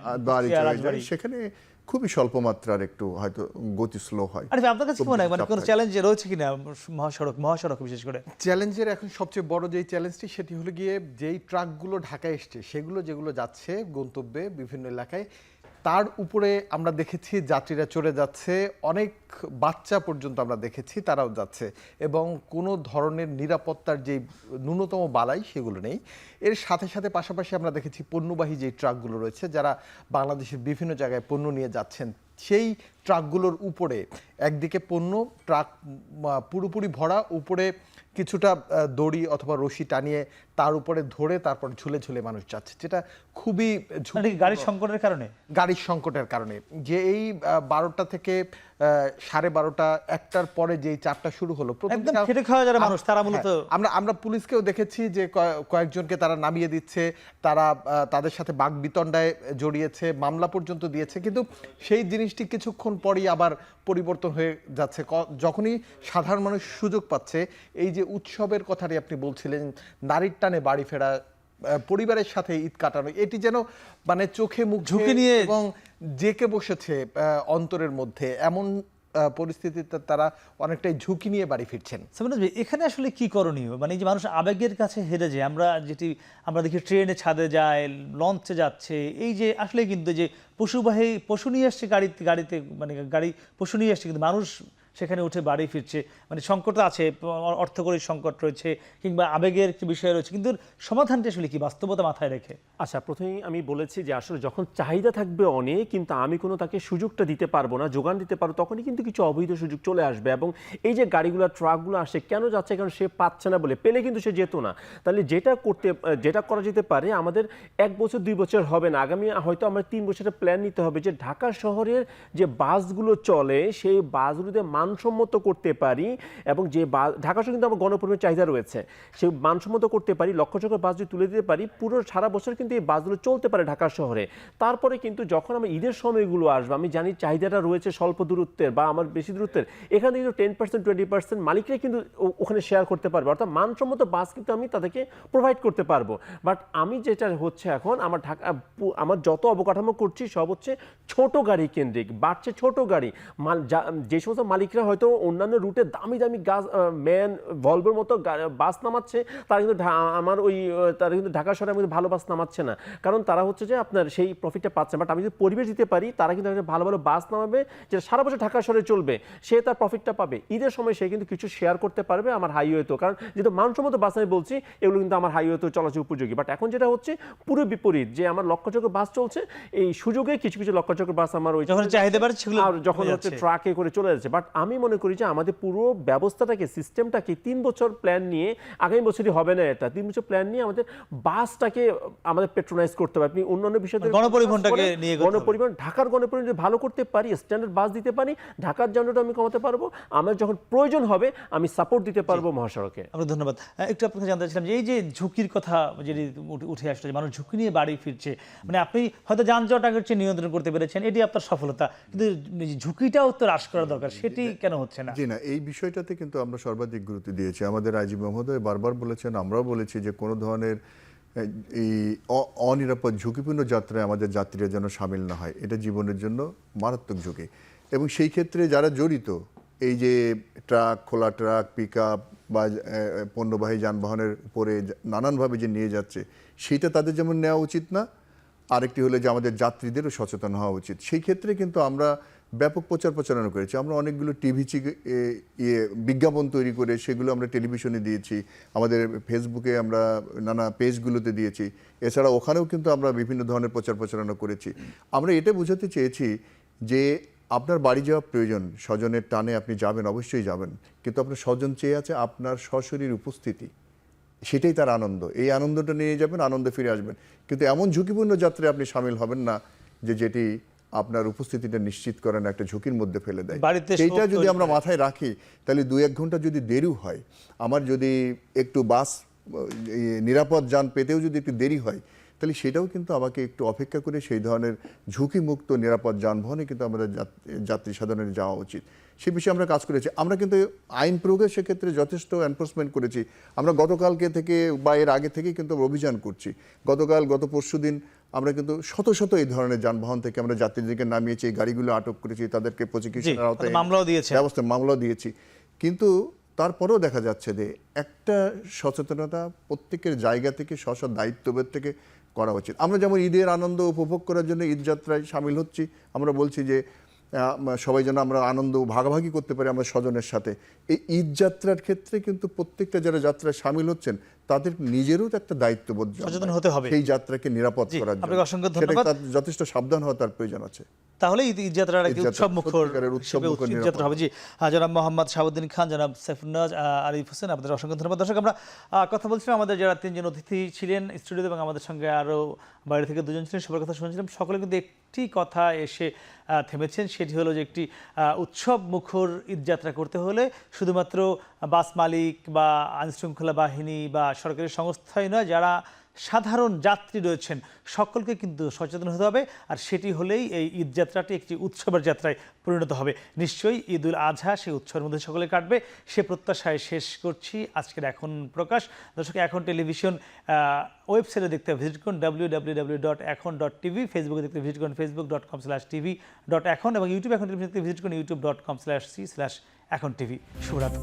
সেখানে খুবই স্বল্প মাত্রার একটু হয়তো গতি স্লো হয়। আরে আপনার কাছে কি মনে হয়, মানে কোনো চ্যালেঞ্জ রয়েছে কিনা মহাসড়ক বিশেষ করে? চ্যালেঞ্জের এখন সবচেয়ে বড় যেই চ্যালেঞ্জটি সেটি হলো গিয়ে যেই ট্রাকগুলো ঢাকায় এসছে, যেগুলো যাচ্ছে গন্তব্যে বিভিন্ন এলাকায়, তার উপরে আমরা দেখেছি যাত্রীরা চড়ে যাচ্ছে, অনেক বাচ্চা পর্যন্ত আমরা দেখেছি তারাও যাচ্ছে, এবং কোনো ধরনের নিরাপত্তার যে ন্যূনতম বালাই সেগুলো নেই। এর সাথে সাথে পাশাপাশি আমরা দেখেছি পণ্যবাহী যেই ট্রাকগুলো রয়েছে, যারা বাংলাদেশের বিভিন্ন জায়গায় পণ্য নিয়ে যাচ্ছেন, সেই ট্রাকগুলোর উপরে একদিকে পণ্য ট্রাক পুরোপুরি ভরা, উপরে কিছুটা দড়ি অথবা রশি টানিয়ে তার উপরে ধরে তারপর ঝুলে ঝুলে মানুষ যাচ্ছে, যেটা খুবই গাড়ির সংকটের কারণে যে এই 12টা থেকে 12:30 1টার পরে যেই চাপটা শুরু হলো, আমরা পুলিশকেও দেখেছি যে কয়েকজনকে তারা নামিয়ে দিচ্ছে, তারা তাদের সাথে বাকবিতণ্ডায় জড়িয়েছে, মামলা পর্যন্ত দিয়েছে, কিন্তু সেই জিনিসটি কিছুক্ষণ পরই আবার পরিবর্তন হয়ে যাচ্ছে যখনই সাধারণ মানুষ সুযোগ পাচ্ছে। এই যে উৎসবের কথাটি আপনি বলছিলেন, নারীর টানে বাড়ি ফেরা, পরিবারের সাথে ঈদ কাটানো, এটি যেন মানে চোখে মুখ ঝুঁকি নিয়ে এবং জেকে বসেছে অন্তরের মধ্যে, এমন পরিস্থিতিতে তারা অনেকটাই ঝুঁকি নিয়ে বাড়ি ফিরছেন। এখানে আসলে কি করণীয়, মানে এই যে মানুষ আবেগের কাছে হেরে যায়, আমরা দেখি ট্রেনে ছাদে যায়, লঞ্চে যাচ্ছে, এই যে আসলে কিন্তু যে পশু নিয়ে আসছে গাড়িতে, মানে গাড়ি পশু নিয়ে আসছে, কিন্তু মানুষ সেখানে উঠে বাড়ি ফিরছে, মানে সংকট আছে, অর্থকরী সংকট রয়েছে কিংবা আবেগের একটি বিষয় রয়েছে, কিন্তু সমাধানটা আসলে কি বাস্তবতা মাথায় রেখে? আচ্ছা, প্রথমেই আমি বলেছি যে আসলে যখন চাহিদা থাকবে অনেক, কিন্তু আমি কোনো তাকে সুযোগটা দিতে পারবো না, যোগান দিতে পারবো, তখনই কিন্তু কিছু অবৈধ সুযোগ চলে আসবে। এবং এই যে গাড়িগুলো ট্রাকগুলো আসে কেন যাচ্ছে, কারণ সে পাচ্ছে না বলে, পেলে কিন্তু সে যেত না। তাহলে যেটা করা যেতে পারে, আমাদের 1 বছর 2 বছর হবে না, আগামী হয়তো আমরা 3 বছরের প্ল্যান নিতে হবে যে ঢাকা শহরের যে বাসগুলো চলে সেই বাসগুলোতে মানসম্মত করতে পারি এবং যে ঢাকা শহরে কিন্তু আমার গণপরিবহনের চাহিদা রয়েছে, সেই মানসম্মত করতে পারি, লক্ষ চক্র বাস যদি তুলে দিতে পারি, পুরো সারা বছর কিন্তু এই বাসগুলো চলতে পারে ঢাকা শহরে। তারপরে কিন্তু যখন আমার ঈদের সময়গুলো আসবে, আমি জানি চাহিদাটা রয়েছে স্বল্প দূরত্বের বা আমার বেশি দূরত্বের, এখানে কিন্তু 10% 20% মালিকরাই কিন্তু ওখানে শেয়ার করতে পারবে, অর্থাৎ মানসম্মত বাস কিন্তু আমি তাদেরকে প্রোভাইড করতে পারবো। বাট আমি যেটা হচ্ছে এখন আমার যত অবকাঠামো করছি সব হচ্ছে ছোট গাড়ি কেন্দ্রিক, বাড়ছে ছোট গাড়ি। যে সমস্ত মালিকরা হয়তো অন্যান্য রুটে দামি দামি ম্যান ভলভোর মতো বাস নামাচ্ছে, তারা কিন্তু তারা কিন্তু ঢাকা শহরে কিন্তু ভালো বাস নামাচ্ছে না, কারণ তারা হচ্ছে যে আপনার সেই প্রফিটটা পাচ্ছে। বাট আমি যদি পরিবেশ দিতে পারি, তারা কিন্তু ভালো ভালো বাস নামাবে যেটা সারা বছর ঢাকা শহরে চলবে, সে তার প্রফিটটা পাবে। ঈদের সময় সে কিন্তু কিছু শেয়ার করতে পারবে আমার হাইওয়েতেও, কারণ যেহেতু মানসম্মত বাস আমি বলছি, এগুলো কিন্তু আমার হাইওয়েতেও চলাচল উপযোগী। বাট এখন যেটা হচ্ছে পুরো বিপরীত, যে আমার লক্ষ চক্র বাস চলছে, এই সুযোগে কিছু কিছু লক্ষ চক্র বাস আমার ওই যখন চাহিদা বাড়ছে সেগুলো আর যখন হচ্ছে ট্রাকে করে চলে যাচ্ছে। বাট আমি মনে করি যে আমাদের পুরো ব্যবস্থাটাকে, সিস্টেমটাকে 3 বছর প্ল্যান নিয়ে, আগামী বছরই হবে না এটা, 3 বছর প্ল্যান নিয়ে আমাদের বাসটাকে আমাদের পেট্রোনাইজ করতে হবে। আপনি অন্যান্য বিষয়তে গণপরিবহনটাকে নিয়ে গণপরিবহন, ঢাকার গণপরিবহন যদি ভালো করতে পারি, স্ট্যান্ডার্ড বাস দিতে পারি, ঢাকার যানজট আমি কমাতে পারবো, আমার যখন প্রয়োজন হবে আমি সাপোর্ট দিতে পারবো মহাসড়কে। আপনাকে ধন্যবাদ। একটু আপনাকে জানতে চাইছিলাম যে এই যে ঝুঁকির কথা যেটি উঠে আসলো, যে মানুষ ঝুঁকি নিয়ে বাড়ি ফিরছে, মানে আপনি হয়তো যানজট আগের চেয়ে নিয়ন্ত্রণ করতে পেরেছেন, এটি আপনার সফলতা, কিন্তু ঝুঁকিটাও তো হ্রাস করা দরকার, সেটি কেন হচ্ছে না? জি না, এই বিষয়টাতে কিন্তু আমরা সর্বাধিক গুরুত্ব দিয়েছি। আমাদের আইজি মহোদয় বারবার বলেছেন, আমরাও বলেছি যে কোনো ধরনের এই অনিরাপদ ঝুঁকিপূর্ণ যাত্রায় আমাদের যাত্রীরা যেন সামিল না হয়, এটা জীবনের জন্য মারাত্মক ঝুঁকি। এবং সেই ক্ষেত্রে যারা জড়িত, এই যে ট্রাক, খোলা ট্রাক, পিক আপ বা পণ্যবাহী যানবাহনের উপরে নানানভাবে যে নিয়ে যাচ্ছে, সেটা তাদের যেমন নেওয়া উচিত না, আরেকটি হলো যে আমাদের যাত্রীদেরও সচেতন হওয়া উচিত। সেই ক্ষেত্রে কিন্তু আমরা ব্যাপক প্রচারণা করেছি। আমরা অনেকগুলো টিভি বিজ্ঞাপন তৈরি করে সেগুলো আমরা টেলিভিশনে দিয়েছি, আমাদের ফেসবুকে আমরা নানা পেজগুলোতে দিয়েছি, এছাড়া ওখানেও কিন্তু আমরা বিভিন্ন ধরনের প্রচারণা করেছি। আমরা এটা বোঝাতে চেয়েছি যে আপনার বাড়ি যাওয়া প্রয়োজন, স্বজনের টানে আপনি যাবেন, অবশ্যই যাবেন, কিন্তু আপনার স্বজন চেয়ে আছে আপনার সশরীর উপস্থিতি, সেটাই তার আনন্দ। এই আনন্দটা নিয়ে যাবেন, আনন্দে ফিরে আসবেন, কিন্তু এমন ঝুঁকিপূর্ণ যাত্রায় আপনি সামিল হবেন না যেটি আপনার উপস্থিতিটা নিশ্চিত করেন একটা ঝুঁকির মধ্যে ফেলে দেয়। সেইটা যদি আমরা মাথায় রাখি, তাহলে 2-1 ঘন্টা যদি দেরি হয়, আমার যদি একটু বাস নিরাপদ যান পেতেও যদি একটু দেরি হয়, তাহলে সেটাও কিন্তু আমাকে একটু অপেক্ষা করে সেই ধরনের ঝুঁকিমুক্ত নিরাপদ যানবাহনে কিন্তু আমাদের যাত্রী সাধারণের যাওয়া উচিত। সে বিষয়ে আমরা কাজ করেছি। আমরা কিন্তু আইন প্রয়োগের সেক্ষেত্রে যথেষ্ট এনফোর্সমেন্ট করেছি। আমরা গতকালকে থেকে বা এর আগে থেকে কিন্তু অভিযান করছি। গত পরশুদিন আমরা কিন্তু শত শত এই ধরনের যানবাহন থেকে আমরা যাত্রীদেরকে নামিয়েছি, এই গাড়িগুলো আটক করেছি, তাদেরকে প্রসিকিউশনের আওতায় মামলাও দিয়েছি। কিন্তু তারপরেও দেখা যাচ্ছে যে একটা সচেতনতা প্রত্যেকের জায়গা থেকে স্ব দায়িত্ববোধ থেকে করা উচিত। আমরা যেমন ঈদের আনন্দ উপভোগ করার জন্য ঈদ যাত্রায় সামিল হচ্ছি, আমরা বলছি যে সবাই যেন আমরা আনন্দ ভাগাভাগি করতে পারি আমরা স্বজনের সাথে। এই ঈদ যাত্রার ক্ষেত্রে কিন্তু প্রত্যেকটা যারা যাত্রায় সামিল হচ্ছেন তাদের নিজেরও একটা দায়িত্ববোধ সচেতন হতে হবে সেই যাত্রাকে নিরাপদ করার জন্য। অসংখ্য ধন্যবাদ। যথেষ্ট সাবধান হওয়ার তার প্রয়োজন আছে, তাহলে ঈদ যাত্রাটা উৎসব মুখর যাত্রা হবে। জি, জনাব মোহাম্মদ শাহাবুদ্দিন খান, জনাব সাইফুন্নাজ, আরিফ হোসেন, আপনাদের অসংখ্য ধন্যবাদ। দর্শক, আমরা কথা বলছিলাম, আমাদের যারা 3 জন অতিথি ছিলেন স্টুডিওতে এবং আমাদের সঙ্গে আরও বাইরে থেকে 2 জন ছিলেন, সবার কথা শুনছিলাম। সকলে কিন্তু একটি কথা এসে থেমেছেন, সেটি হলো যে একটি উৎসব মুখর ঈদযাত্রা করতে হলে শুধুমাত্র বাস মালিক বা আইনশৃঙ্খলা বাহিনী বা সরকারি সংস্থাই নয়, যারা সাধারণ যাত্রী রয়েছেন সকলকে কিন্তু সচেতন হতে হবে। আর সেটি হলেই এই ঈদযাত্রাটি একটি উৎসবের যাত্রায় পরিণত হবে। নিশ্চয়ই ঈদুল আজহা সেই উৎসবের মধ্যে সকলে কাটবে, সে প্রত্যাশায় শেষ করছি আজকের এখন প্রকাশ। দর্শক, এখন টেলিভিশন ওয়েবসাইটে দেখতে ভিজিট করুন www.ekhon.tv, ফেসবুকে দেখতে ভিজিট করুন facebook.com/tv.ekhon এবং ইউটিউব এখন টেলিভিশন দেখতে ভিজিট করুন youtube.com/c/ekhon tv। শুভরাত্রি।